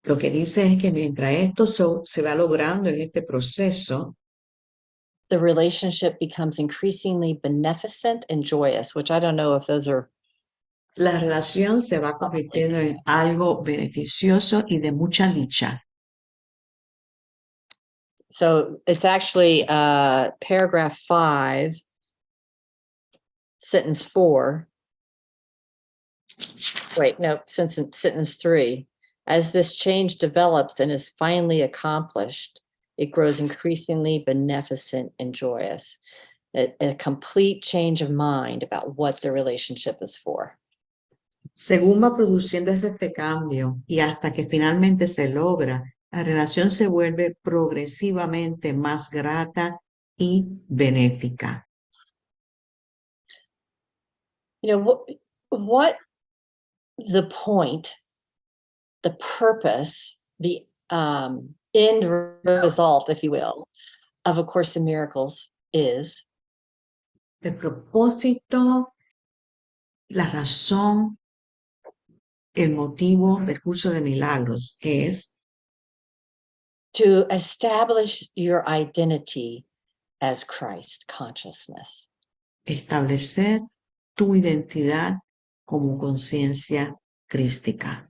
Lo que dice es que mientras esto se va logrando en este proceso, The relationship becomes increasingly beneficent and joyous, which I don't know if those are. la relación se va convirtiendo en algo beneficioso y de mucha dicha. So it's actually paragraph 5, sentence 4. Wait, no, sentence 3. As this change develops and is finally accomplished, it grows increasingly beneficent and joyous. A complete change of mind about what the relationship is for. Según va produciéndose este cambio y hasta que finalmente se logra, la relación se vuelve progresivamente más grata y benéfica. You know, what the point, the purpose, the end result, if you will, of A Course in Miracles is. El propósito, la razón, el motivo del curso de milagros es To establish your identity as Christ consciousness. establecer tu identidad como conciencia crística.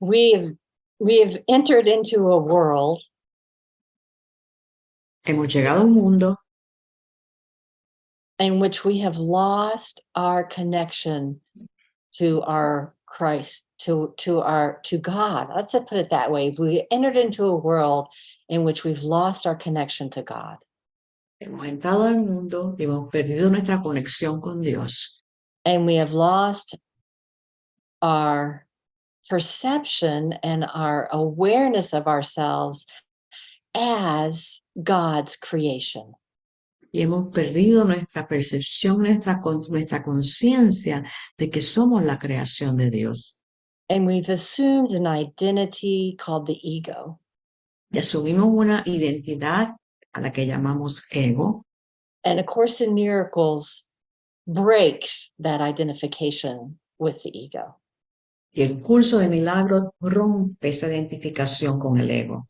We have entered into a world Hemos llegado a un mundo in which we have lost our connection to our Christ, to God. Let's put it that way. We entered into a world in which we've lost our connection to God. hemos entrado al mundo y hemos perdido nuestra conexión con Dios. And we have lost our perception and our awareness of ourselves as God's creation. Y hemos perdido nuestra percepción, nuestra conciencia de que somos la creación de Dios. And we've assumed an identity called the ego. Y asumimos una identidad a la que llamamos ego. And A Course in Miracles breaks that identification with the ego. Y el curso de milagros rompe esa identificación con el ego.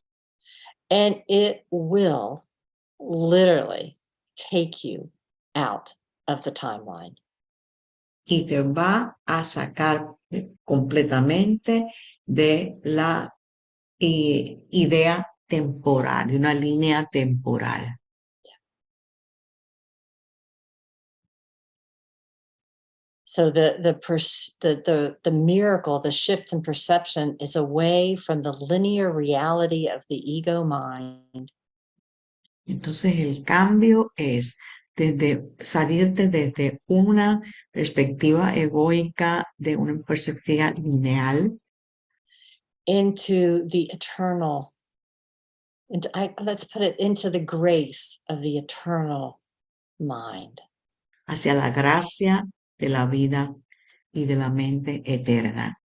And it will literally take you out of the timeline. Y te va a sacar completamente de la idea temporal, de una línea temporal. So the miracle, the shift in perception is away from the linear reality of the ego mind. Entonces el cambio es salirte desde una perspectiva egoica, de una perspectiva lineal, into the eternal, let's put it into the grace of the eternal mind. hacia la gracia de la vida y de la mente eterna.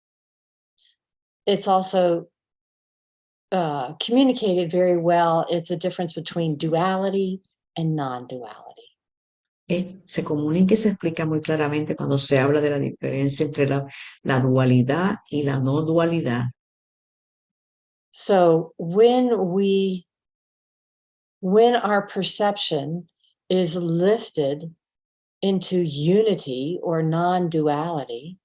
It's also communicated very well. It's a difference between duality and non-duality. Se comunica y se explica muy claramente cuando se habla de la diferencia entre la dualidad y la no dualidad. So when our perception is lifted into unity or non-duality,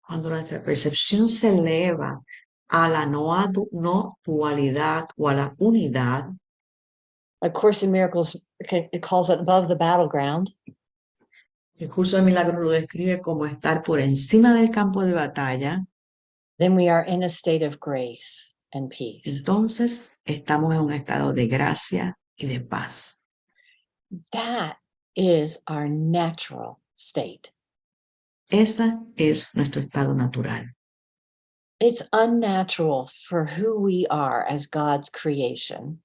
cuando nuestra percepción se eleva a la no dualidad o a la unidad, A Course in Miracles, it calls it above the battleground. el curso de milagros lo describe como estar por encima del campo de batalla. Then we are in a state of grace and peace. Entonces estamos en un estado de gracia y de paz. That is our natural state. Ese es nuestro estado natural. It's unnatural for who we are as God's creation.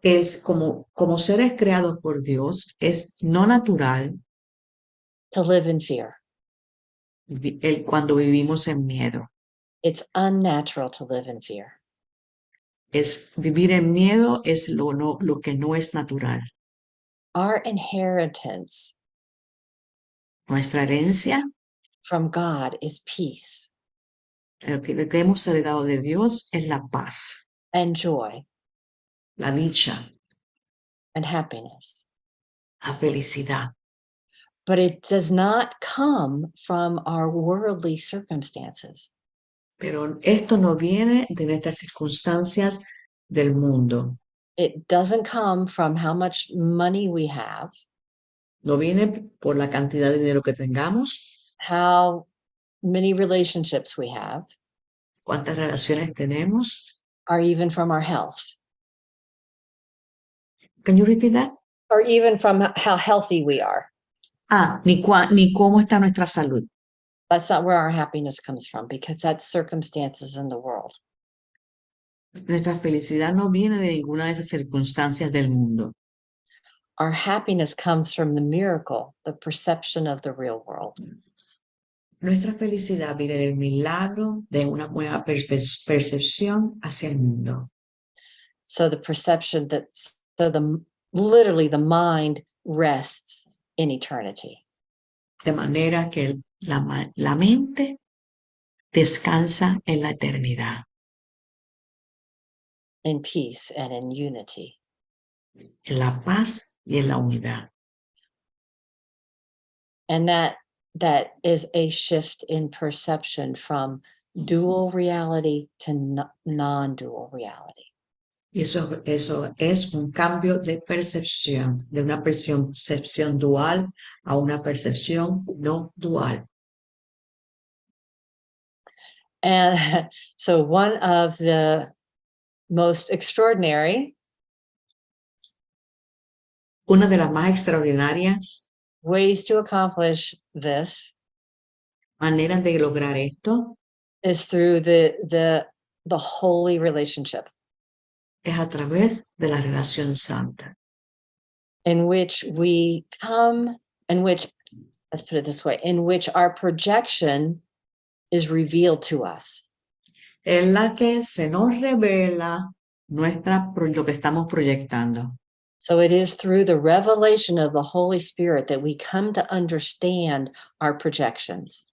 Es como seres creados por Dios, es no natural To live in fear. cuando vivimos en miedo. It's unnatural to live in fear. Vivir en miedo es lo que no es natural. Our inheritance Nuestra herencia, from God is peace lo que hemos heredado de Dios, es la paz, and joy la dicha, and happiness. la felicidad. But it does not come from our worldly circumstances. Pero esto no viene de nuestras circunstancias del mundo. It doesn't come from how much money we have, No viene por la cantidad de dinero que tengamos, how many relationships we have, cuántas relaciones tenemos. or even from our health, Can you repeat that? or even from how healthy we are. Ni cómo está nuestra salud. That's not where our happiness comes from, because that's circumstances in the world. Nuestra felicidad no viene de ninguna de esas circunstancias del mundo. Our happiness comes from the miracle, the perception of the real world. Nuestra felicidad viene del milagro de una nueva percepción hacia el mundo. So the perception that, literally the mind rests in eternity. De manera que la mente descansa en la eternidad, In peace and in unity. en la paz y en la unidad. And that is a shift in perception from dual reality to non-dual reality. Y eso es un cambio de percepción, de una percepción dual a una percepción no dual. And so one of the most extraordinary Una de las más extraordinarias ways to accomplish this maneras de lograr esto is through the holy relationship, es a través de la relación santa, in which we come, let's put it this way, in which our projection is revealed to us. en la que se nos revela lo que estamos proyectando. So it is through the revelation of the Holy Spirit that we come to understand our projections.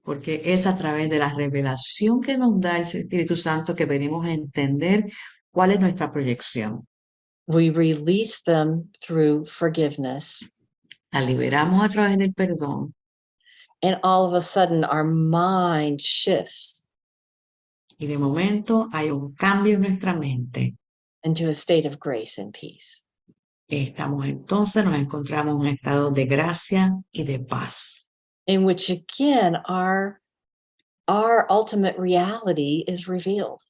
Porque es a través de la revelación que nos da el Espíritu Santo que venimos a entender cuál es nuestra proyección. We release them through forgiveness. La liberamos a través del perdón. And all of a sudden our mind shifts Y de momento hay un cambio en nuestra mente. into a state of grace and peace. Entonces nos encontramos en un estado de gracia y de paz. In which again our ultimate reality is revealed.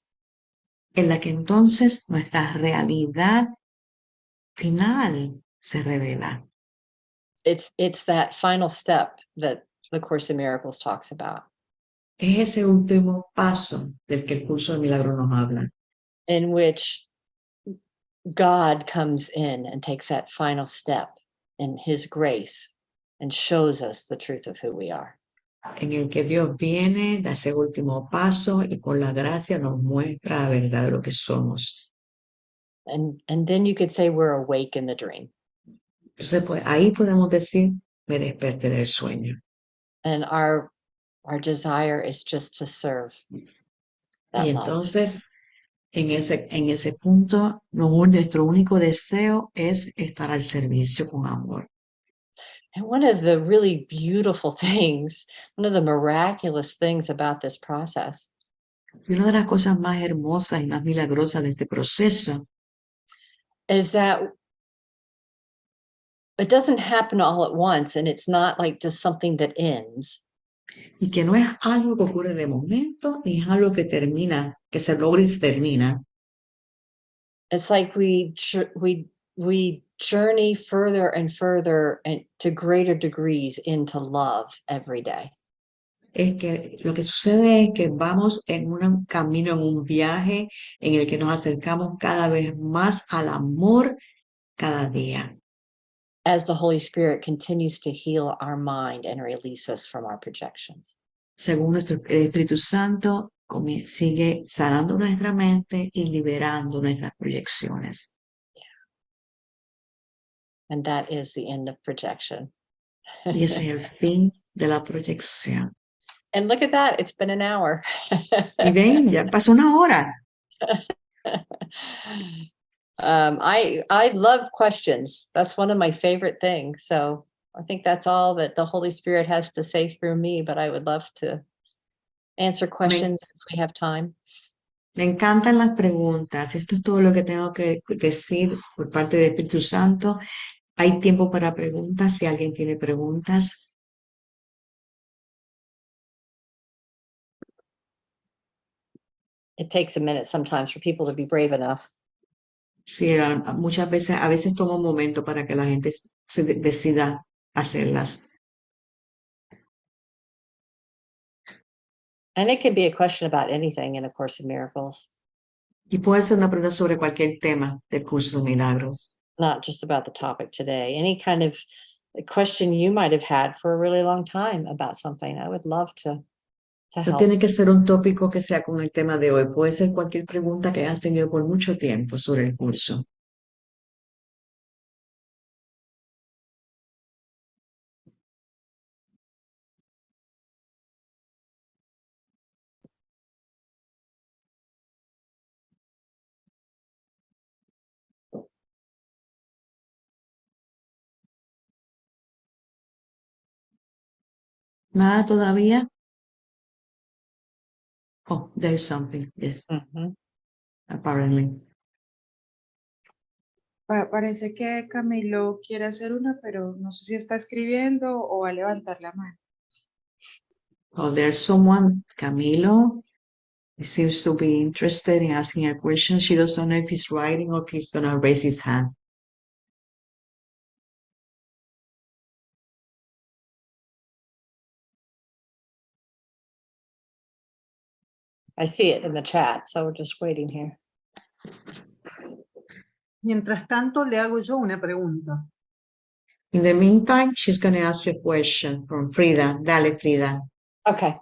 En la que entonces nuestra realidad final se revela. It's that final step that the Course in Miracles talks about. Es ese último paso del que el curso de milagros nos habla. In which God comes in and takes that final step in His grace and shows us the truth of who we are. En el que Dios viene, da ese último paso y con la gracia nos muestra la verdad de lo que somos. And then you could say we're awake in the dream. Entonces, pues, ahí podemos decir, me desperté del sueño. And our desire is just to serve that Y love. entonces, en ese punto, nuestro único deseo es estar al servicio con amor. And one of the really beautiful things, one of the miraculous things about this process Y una de las cosas más hermosas y más milagrosas de este proceso is that it doesn't happen all at once, and it's not like just something that ends. y que no es algo que ocurre de momento, ni es algo que termina, que se logra y se termina. It's like we journey further and further and to greater degrees into love every day. Es que lo que sucede es que vamos en un camino, en un viaje en el que nos acercamos cada vez más al amor cada día. as the Holy Spirit continues to heal our mind and release us from our projections. Según el Espíritu Santo, sigue sanando nuestra mente y liberando nuestras proyecciones. And that is the end of projection. Y ese es el fin de la proyección. And look at that, it's been an hour. Y ven, ya pasó una hora. I love questions. That's one of my favorite things. So I think that's all that the Holy Spirit has to say through me, but I would love to answer questions if we have time. Me encantan las preguntas. Esto es todo lo que tengo que decir por parte del Espíritu Santo. Hay tiempo para preguntas. Si alguien tiene preguntas. It takes a minute sometimes for people to be brave enough. Sí, muchas veces, a veces toma un momento para que la gente se decida hacerlas. And it can be a question about anything in A Course in Miracles, Y puede ser una pregunta sobre cualquier tema del curso de milagros. not just about the topic today. Any kind of question you might have had for a really long time about something. I would love to No help. tiene que ser un tópico que sea con el tema de hoy. Puede ser cualquier pregunta que hayas tenido por mucho tiempo sobre el curso. ¿Nada todavía? Oh, there is something. Yes, Mhm. apparently. Parece que Camilo quiere hacer una, pero no sé si está escribiendo o va a levantar la mano. Oh, there's someone, Camilo. He seems to be interested in asking a question. She doesn't know if he's writing or if he's going to raise his hand. I see it in the chat, so we're just waiting here. Mientras tanto, le hago yo una pregunta. In the meantime, she's going to ask you a question from Frida. Dale, Frida. Okay.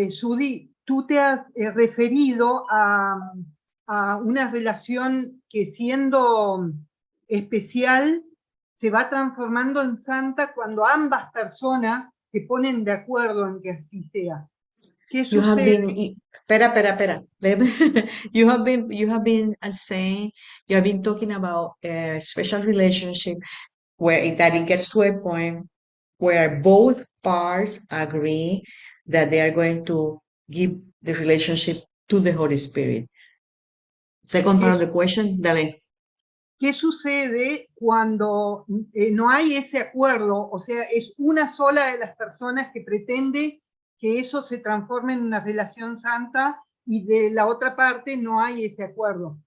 Sudie, tú te has referido a una relación que siendo especial se va transformando en santa cuando ambas personas se ponen de acuerdo en que así sea. ¿Qué You have sucede? been, espera. You have been saying, you have been talking about a special relationship where that it gets to a point where both parts agree that they are going to give the relationship to the Holy Spirit. Second part of the question, dale. ¿Qué sucede cuando no hay ese acuerdo? O sea, es una sola de las personas que pretende que eso se transforme en una relación santa y de la otra parte no hay ese acuerdo.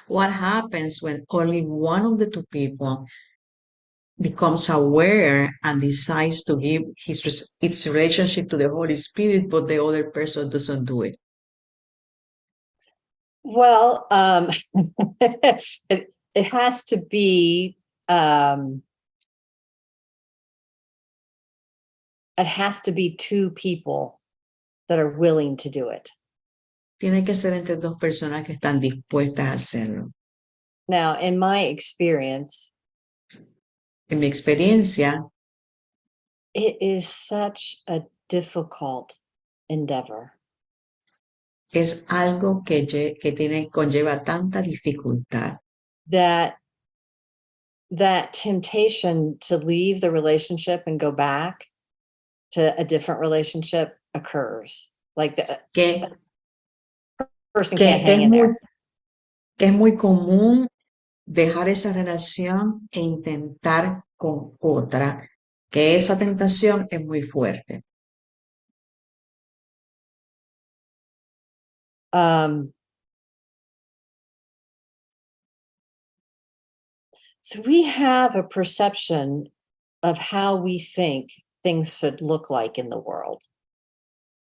What happens when only one of the two people becomes aware and decides to give its relationship to the Holy Spirit, but the other person doesn't do it? Well, it has to be two people that are willing to do it. Tiene que ser entre dos personas que están dispuestas a hacerlo. Now, in my experience, En mi experiencia, it is such a difficult endeavor. es algo que conlleva tanta dificultad. That temptation to leave the relationship and go back to a different relationship occurs. Like the person can't hang in there. Que es muy común dejar esa relación e intentar con otra, que esa tentación es muy fuerte. So we have a perception of how we think things should look like in the world.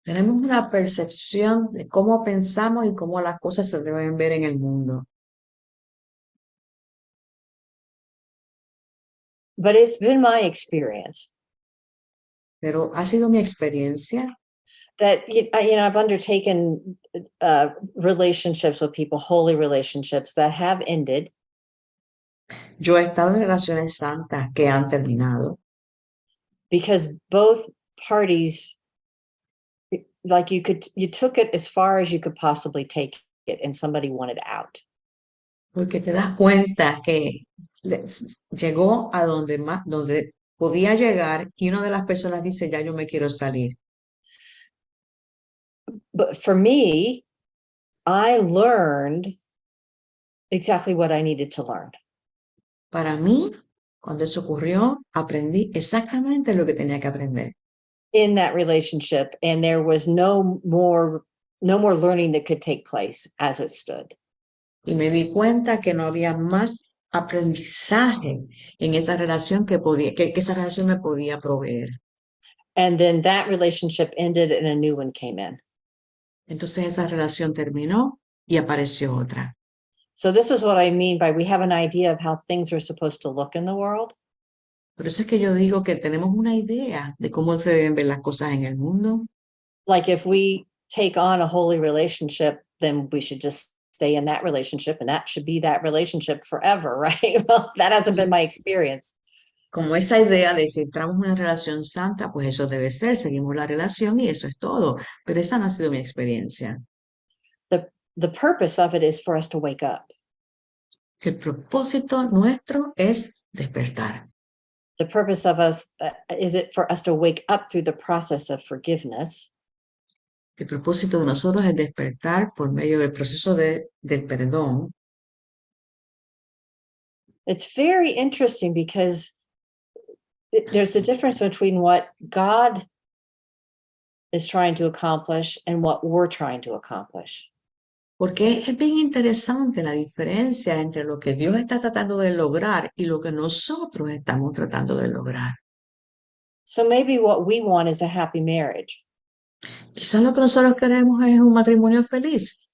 Tenemos una percepción de cómo pensamos y cómo las cosas se deben ver en el mundo. But it's been my experience Pero ha sido mi experiencia that, I've undertaken relationships with people, holy relationships that have ended Yo he estado en relaciones santas que han terminado because both parties, like you took it as far as you could possibly take it and somebody wanted out. porque te das cuenta que llegó a donde podía llegar y una de las personas dice, ya yo me quiero salir. But for me, I learned exactly what I needed to learn. Para mí, cuando eso ocurrió, aprendí exactamente lo que tenía que aprender. In that relationship, and there was no more learning that could take place as it stood. Y me di cuenta que no había más aprendizaje en esa relación que esa relación me podía proveer. And then that relationship ended and a new one came in. Entonces esa relación terminó y apareció otra. So this is what I mean by we have an idea of how things are supposed to look in the world. Por eso es que yo digo que tenemos una idea de cómo se deben ver las cosas en el mundo. Like if we take on a holy relationship, then we should just stay in that relationship and that should be that relationship forever, right? Well, that hasn't been my experience. Como esa idea de si entramos en una relación santa, pues eso debe ser, seguimos la relación y eso es todo. Pero esa no ha sido mi experiencia. The purpose of it is for us to wake up. El propósito nuestro es despertar. The purpose of us is it for us to wake up through the process of forgiveness. El propósito de nosotros es despertar por medio del proceso del perdón. It's very interesting because there's a difference between what God is trying to accomplish and what we're trying to accomplish. Porque es bien interesante la diferencia entre lo que Dios está tratando de lograr y lo que nosotros estamos tratando de lograr. So maybe what we want is a happy marriage. Quizás lo que nosotros queremos es un matrimonio feliz.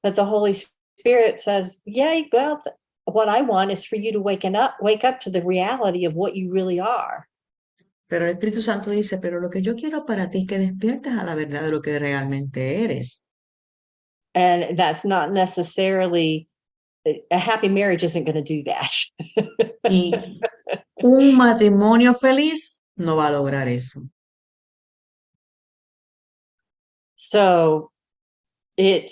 But the Holy Spirit says, yeah, well, what I want is for you to wake up to the reality of what you really are. Pero el Espíritu Santo dice, pero lo que yo quiero para ti es que despiertes a la verdad de lo que realmente eres. And that's not necessarily, a happy marriage isn't going to do that. Y un matrimonio feliz no va a lograr eso. So it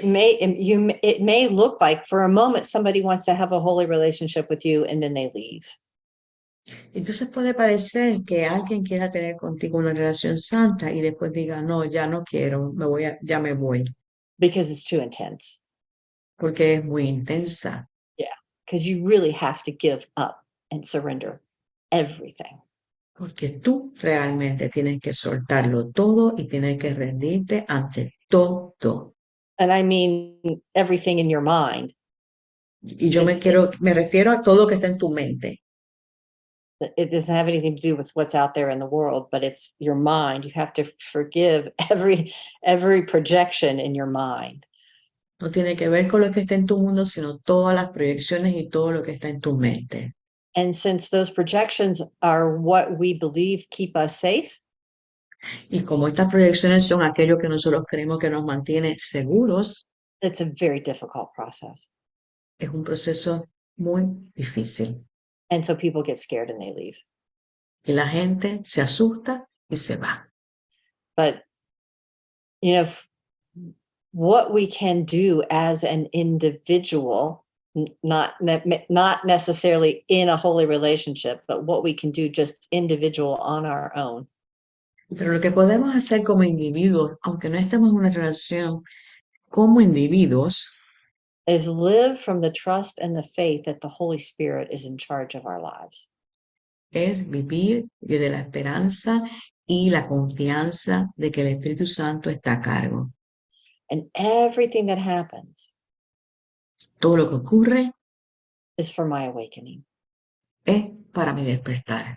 may look like for a moment somebody wants to have a holy relationship with you and then they leave. Entonces puede parecer que alguien quiera tener contigo una relación santa y después diga, no, ya no quiero, ya me voy. Because it's too intense. Porque es muy intensa. Yeah, because you really have to give up and surrender everything. Porque tú realmente tienes que soltarlo todo y tienes que rendirte ante todo. And I mean everything in your mind. Y yo me refiero a todo que está en tu mente. It doesn't have anything to do with what's out there in the world, but it's your mind. You have to forgive every projection in your mind. No tiene que ver con lo que está en tu mundo, sino todas las proyecciones y todo lo que está en tu mente. And since those projections are what we believe keep us safe, y como estas proyecciones son aquello que nosotros creemos que nos mantiene seguros, it's a very difficult process. es un proceso muy difícil. And so people get scared and they leave. Y la gente se asusta y se va. But, what we can do as an individual, not necessarily in a holy relationship, but what we can do just individual on our own. Pero lo que podemos hacer como individuos, aunque no estemos en una relación como individuos, is live from the trust and the faith that the Holy Spirit is in charge of our lives. Es vivir desde la esperanza y la confianza de que el Espíritu Santo está a cargo. And everything that happens, todo lo que ocurre, is for my awakening. Es para mi despertar.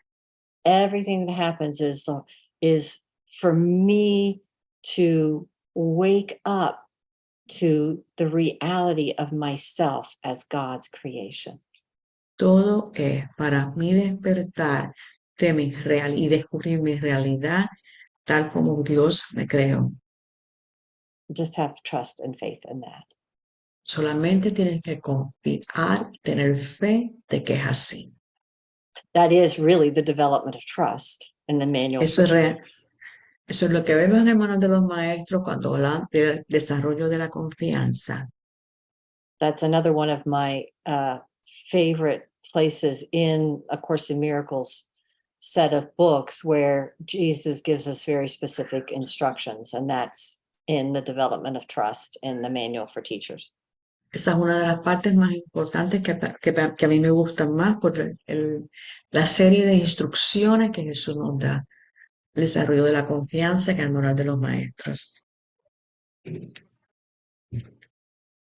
Everything that happens is for me to wake up to the reality of myself as God's creation. Todo es para mi despertar de y descubrir mi realidad tal como Dios me creó. Just have trust and faith in that. Solamente tienes que confiar, tener fe de que es así. That is really the development of trust in the manual. Eso es real. Eso es lo que ven los hermanos de los maestros cuando hablan del desarrollo de la confianza. That's another one of my favorite places in A Course in Miracles set of books where Jesus gives us very specific instructions, and that's in the development of trust in the manual for teachers. Esa es una de las partes más importantes que a mí me gustan más por la serie de instrucciones que Jesús nos da. El desarrollo de la confianza en el moral de los maestros.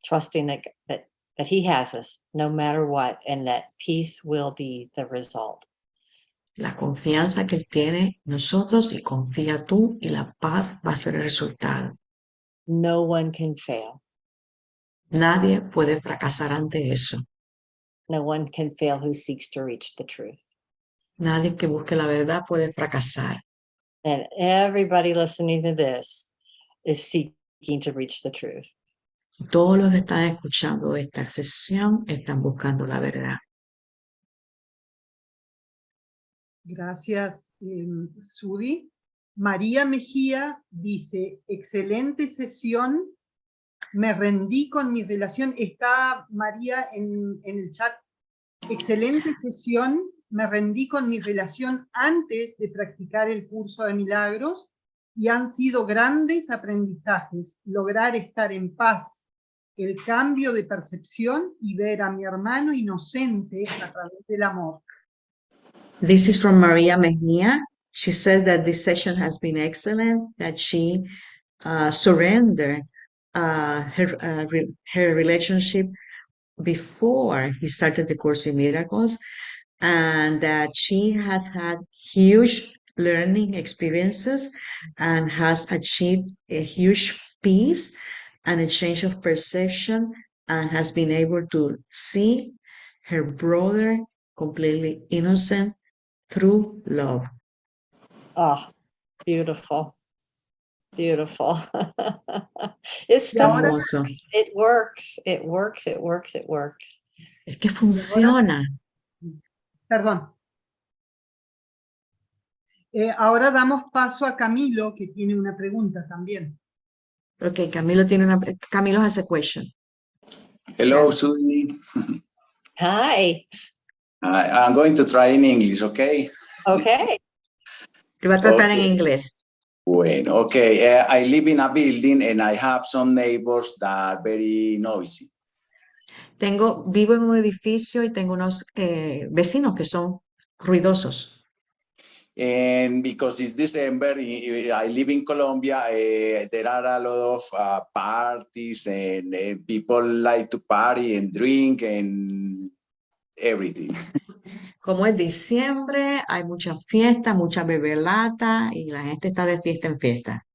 Trusting that he has us no matter what, and that peace will be the result. La confianza que Él tiene en nosotros y confía tú y la paz va a ser el resultado. No one can fail. Nadie puede fracasar ante eso. No one can fail who seeks to reach the truth. Nadie que busque la verdad puede fracasar. And everybody listening to this is seeking to reach the truth. Todos los que están escuchando esta sesión están buscando la verdad. Gracias, Sudie. María Mejía dice, excelente sesión, me rendí con mi relación. Está María en el chat. Excelente sesión, me rendí con mi relación antes de practicar el curso de milagros y han sido grandes aprendizajes. Lograr estar en paz, el cambio de percepción y ver a mi hermano inocente a través del amor. This is from Maria Mejia. She says that this session has been excellent, that she surrendered her relationship before he started the Course in Miracles, and that she has had huge learning experiences and has achieved a huge peace and a change of perception, and has been able to see her brother completely innocent through love. Oh, beautiful. Beautiful. It's Hermoso. it works. It works. It works. It works. Es que funciona. Perdón. Ahora damos paso a Camilo, que tiene una pregunta también. Okay, Camilo has a question. Hello, Sudie. Hi. I'm going to try in English, okay? Okay. Lo va a tratar en Okay. inglés. Bueno, okay. I live in a building and I have some neighbors that are very noisy. Vivo en un edificio y tengo unos vecinos que son ruidosos. And because it's December, I live in Colombia, there are a lot of parties and people like to party and drink and everything. Como es diciembre, hay mucha fiesta, mucha bebelata y la gente está de fiesta en fiesta.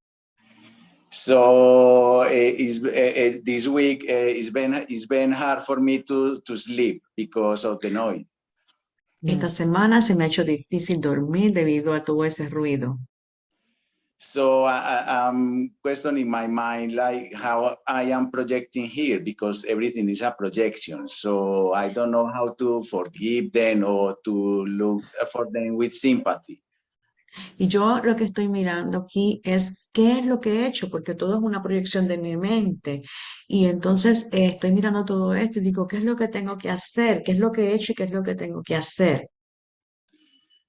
So this week it's been hard for me to sleep because of the noise. Esta semana se me ha hecho difícil dormir debido a todo ese ruido. So I'm questioning my mind, like how I am projecting here, because everything is a projection. So I don't know how to forgive them or to look for them with sympathy. Y yo lo que estoy mirando aquí es qué es lo que he hecho, porque todo es una proyección de mi mente. Y entonces estoy mirando todo esto y digo, ¿qué es lo que tengo que hacer? ¿Qué es lo que he hecho y qué es lo que tengo que hacer?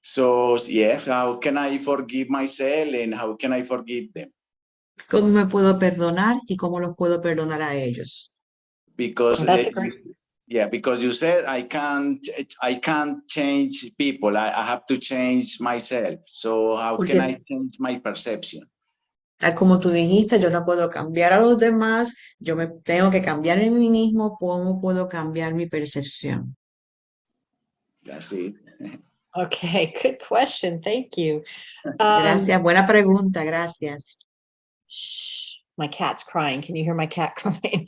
So yeah, how can I forgive myself and how can I forgive them? ¿Cómo me puedo perdonar y cómo los puedo perdonar a ellos? Because That's a great. yeah, because you said I can't change people. I have to change myself. So how can I change my perception? Tal como tú dijiste, yo no puedo cambiar a los demás, yo me tengo que cambiar en mí mismo. ¿Cómo puedo cambiar mi percepción? That's it. Okay, good question. Thank you. Gracias, buena pregunta, gracias. Shh, my cat's crying. Can you hear my cat crying?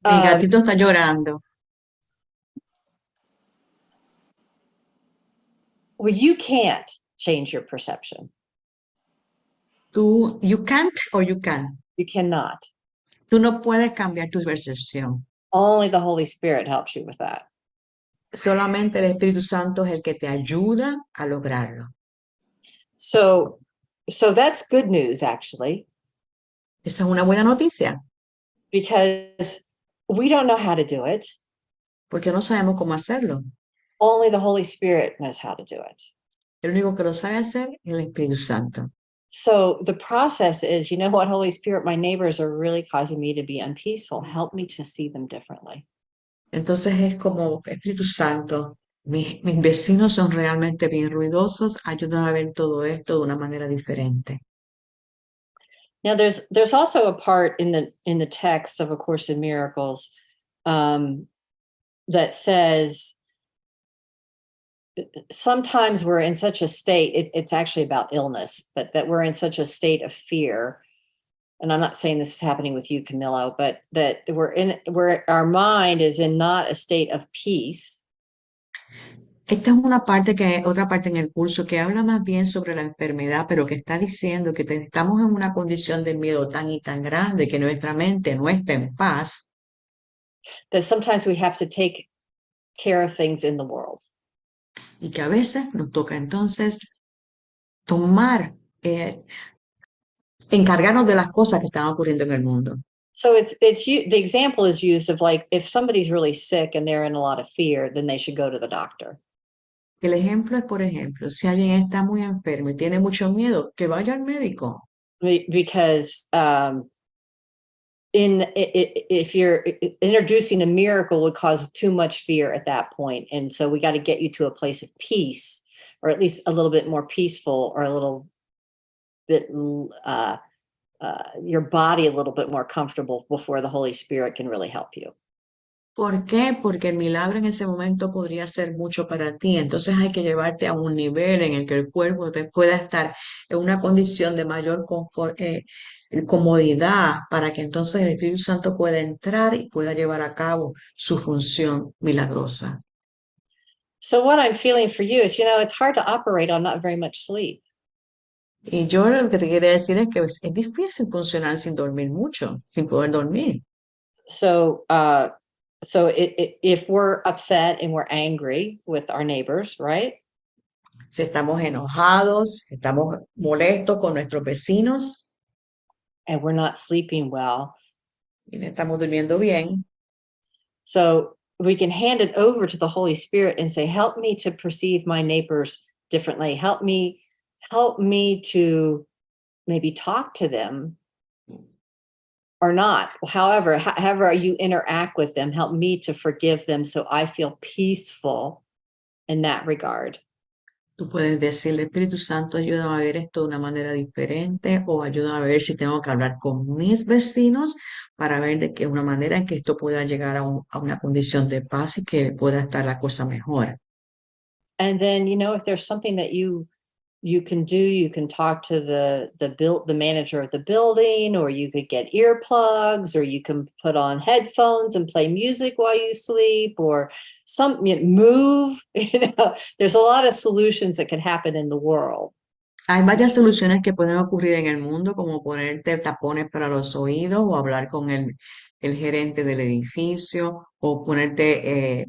Mi gatito está llorando. Well, you can't change your perception. You can't or you can. You cannot. Tú no puedes cambiar tu percepción. Only the Holy Spirit helps you with that. Solamente el Espíritu Santo es el que te ayuda a lograrlo. So that's good news, actually, Esa es una buena noticia, because we don't know how to do it. porque no sabemos cómo hacerlo. Only the Holy Spirit knows how to do it. El único que lo sabe hacer es el Espíritu Santo. So the process is, you know what, Holy Spirit, my neighbors are really causing me to be unpeaceful. Help me to see them differently. Entonces es como, Espíritu Santo, mis vecinos son realmente bien ruidosos, ayúdame a ver todo esto de una manera diferente. Now, there's also a part in the text of A Course in Miracles that says, sometimes we're in such a state, it's actually about illness, but that we're in such a state of fear. And I'm not saying this is happening with you, Camilo, but that where our mind is in not a state of peace. Esta es otra parte en el curso que habla más bien sobre la enfermedad, pero que está diciendo que estamos en una condición de miedo tan y tan grande que nuestra mente no está en paz. That sometimes we have to take care of things in the world. Y que a veces nos toca entonces encargarnos de las cosas que están ocurriendo en el mundo. So the example is used of, like, if somebody's really sick and they're in a lot of fear, then they should go to the doctor. El ejemplo es, por ejemplo, si alguien está muy enfermo y tiene mucho miedo, que vaya al médico. Because if you're introducing a miracle would cause too much fear at that point. And so we got to get you to a place of peace, or at least a little bit more peaceful, or a little bit, your body a little bit more comfortable before the Holy Spirit can really help you. ¿Por qué? Porque el milagro en ese momento podría ser mucho para ti. Entonces hay que llevarte a un nivel en el que el cuerpo te pueda estar en una condición de mayor confort, comodidad, para que entonces el Espíritu Santo pueda entrar y pueda llevar a cabo su función milagrosa. So what I'm feeling for you is, it's hard to operate on not very much sleep. Y yo lo que te quiero decir es que es difícil funcionar sin dormir mucho, sin poder dormir. So if we're upset and we're angry with our neighbors, right? Si estamos enojados, estamos molestos con nuestros vecinos And we're not sleeping well. y no estamos durmiendo bien, So we can hand it over to the Holy Spirit and say, help me to perceive my neighbors differently. Help me to maybe talk to them or not. However you interact with them, help me to forgive them so I feel peaceful in that regard. tú puedes decirle, Espíritu Santo, ayúdame a ver esto de una manera diferente, o ayúdame a ver si tengo que hablar con mis vecinos para ver de qué una manera en que esto pueda llegar a una condición de paz y que pueda estar la cosa mejor. And then, if there's something that you can do, you can talk to the manager of the building, or you could get earplugs, or you can put on headphones and play music while you sleep, or move. There's a lot of solutions that can happen in the world. Hay varias soluciones que pueden ocurrir en el mundo, como ponerte tapones para los oídos, o hablar con el gerente del edificio, o ponerte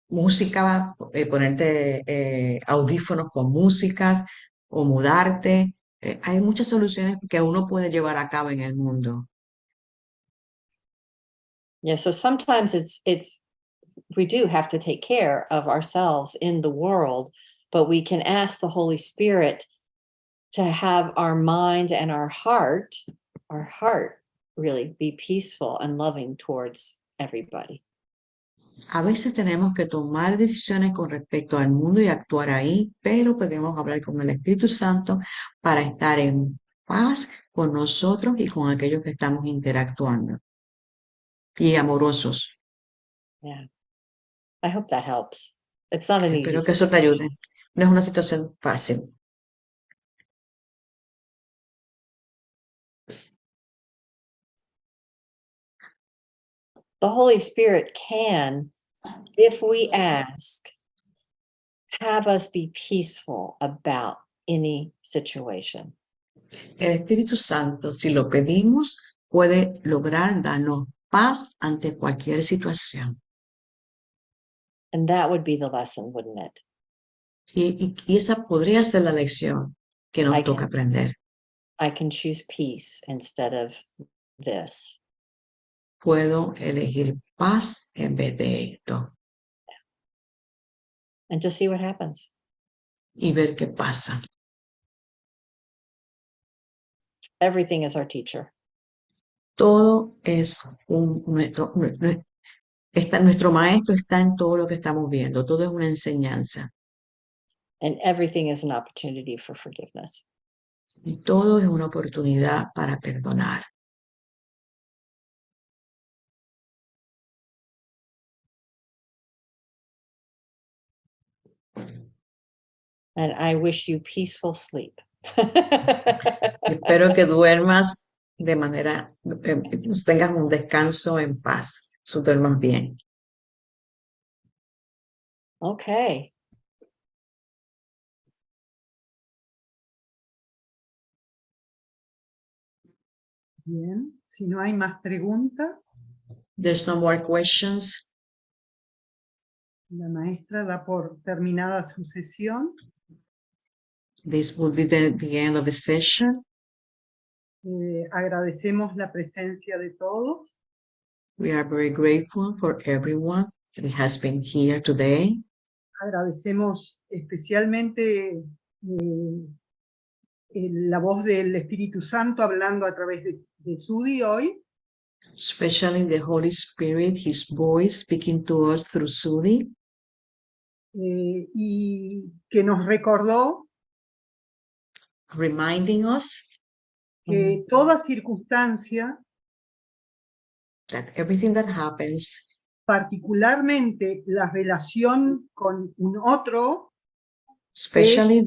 música, ponerte audífonos con músicas, o mudarte. Hay muchas soluciones que uno puede llevar a cabo en el mundo. Yeah, so sometimes we do have to take care of ourselves in the world, but we can ask the Holy Spirit to have our mind and our heart really be peaceful and loving towards everybody. A veces tenemos que tomar decisiones con respecto al mundo y actuar ahí, pero podemos hablar con el Espíritu Santo para estar en paz con nosotros y con aquellos que estamos interactuando. Y amorosos. Yeah. I hope that helps. It's not an easy Espero que eso te ayude. No es una situación fácil. The Holy Spirit can, if we ask, have us be peaceful about any situation. El Espíritu Santo, si lo pedimos, puede lograr darnos paz ante cualquier situación. And that would be the lesson, wouldn't it? Y esa podría ser la lección que nos I toca can- aprender. I can choose peace instead of this. Puedo elegir paz en vez de esto And just see what happens. y ver qué pasa. Everything is our teacher. Todo es nuestro maestro está en todo lo que estamos viendo. Todo es una enseñanza. And everything is an opportunity for forgiveness. Y todo es una oportunidad para perdonar. And I wish you peaceful sleep. Espero que duermas de manera, tengas un descanso en paz, duermas bien. Okay. Bien, si no hay más preguntas, There's no more questions. la maestra da por terminada su sesión. This will be the end of the session. Agradecemos la presencia de todos. We are very grateful for everyone that has been here today. Agradecemos especialmente la voz del Espíritu Santo hablando a través de Sudie hoy. Especially the Holy Spirit, His voice speaking to us through Sudie, Y que nos recordó reminding us que toda circunstancia, that everything that happens, particularmente la relación con un otro, especially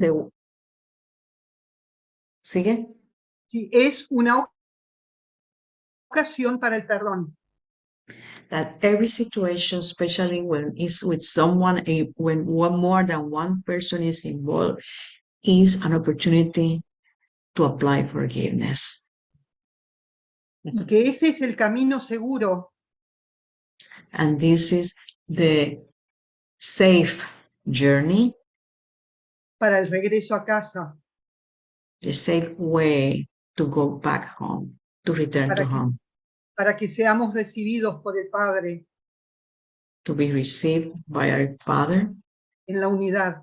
¿sigue? es una ocasión para el perdón. That every situation, especially when it's with someone, when more than one person is involved, is an opportunity to apply forgiveness. Y que ese es el camino seguro And this is the safe journey, para el regreso a casa, the safe way to go back home, to return to home, para que seamos recibidos por el Padre to be received by our Father en la unidad,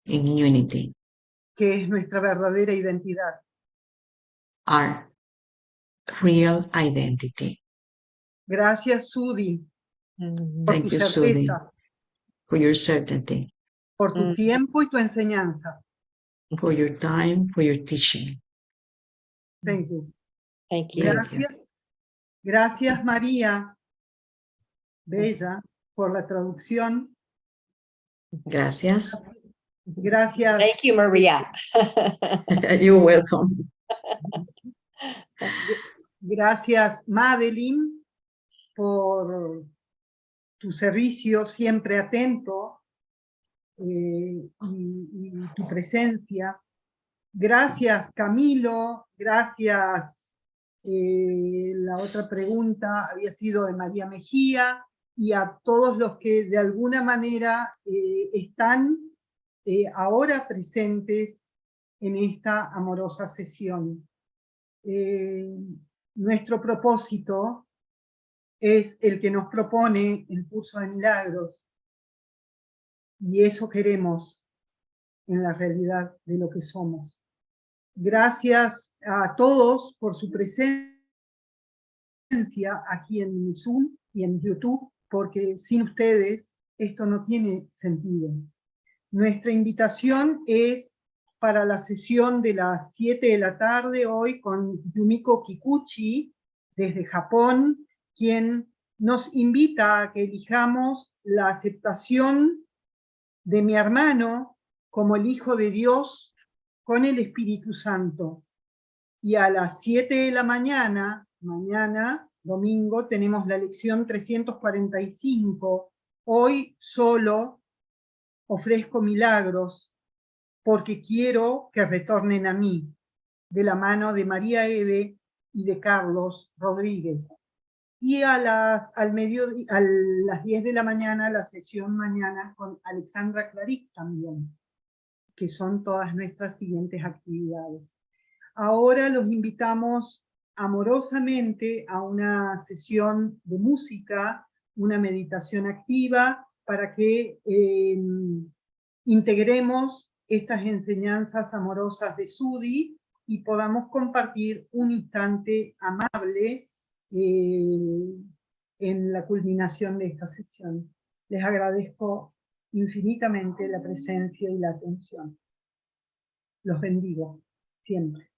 in unity, que es nuestra verdadera identidad. our real identity. Gracias, Sudie, por Thank tu you, Sudie, certeza, for your certainty, por tu tiempo y tu enseñanza. for your time, for your teaching. Thank you. Thank you. Gracias. Gracias, María Bella, por la traducción. Gracias. Gracias, Thank you, Maria. You're welcome. gracias, Madeline, por tu servicio siempre atento y tu presencia. Gracias, Camilo. Gracias. La otra pregunta había sido de María Mejía, y a todos los que de alguna manera están ahora presentes en esta amorosa sesión. Nuestro propósito es el que nos propone el curso de milagros, y eso queremos en la realidad de lo que somos. Gracias a todos por su presencia aquí en Zoom y en YouTube, porque sin ustedes esto no tiene sentido. Nuestra invitación es para la sesión de las 7 de la tarde hoy con Yumiko Kikuchi desde Japón, quien nos invita a que elijamos la aceptación de mi hermano como el Hijo de Dios con el Espíritu Santo. Y a las 7 de la mañana, domingo, tenemos la lección 345, hoy solo ofrezco milagros porque quiero que retornen a mí, de la mano de María Eve y de Carlos Rodríguez. Y a las 10 de la mañana, la sesión mañana con Alexandra Claric también, que son todas nuestras siguientes actividades. Ahora los invitamos amorosamente a una sesión de música, una meditación activa, para que integremos estas enseñanzas amorosas de Sudie y podamos compartir un instante amable en la culminación de esta sesión. Les agradezco infinitamente la presencia y la atención. Los bendigo siempre.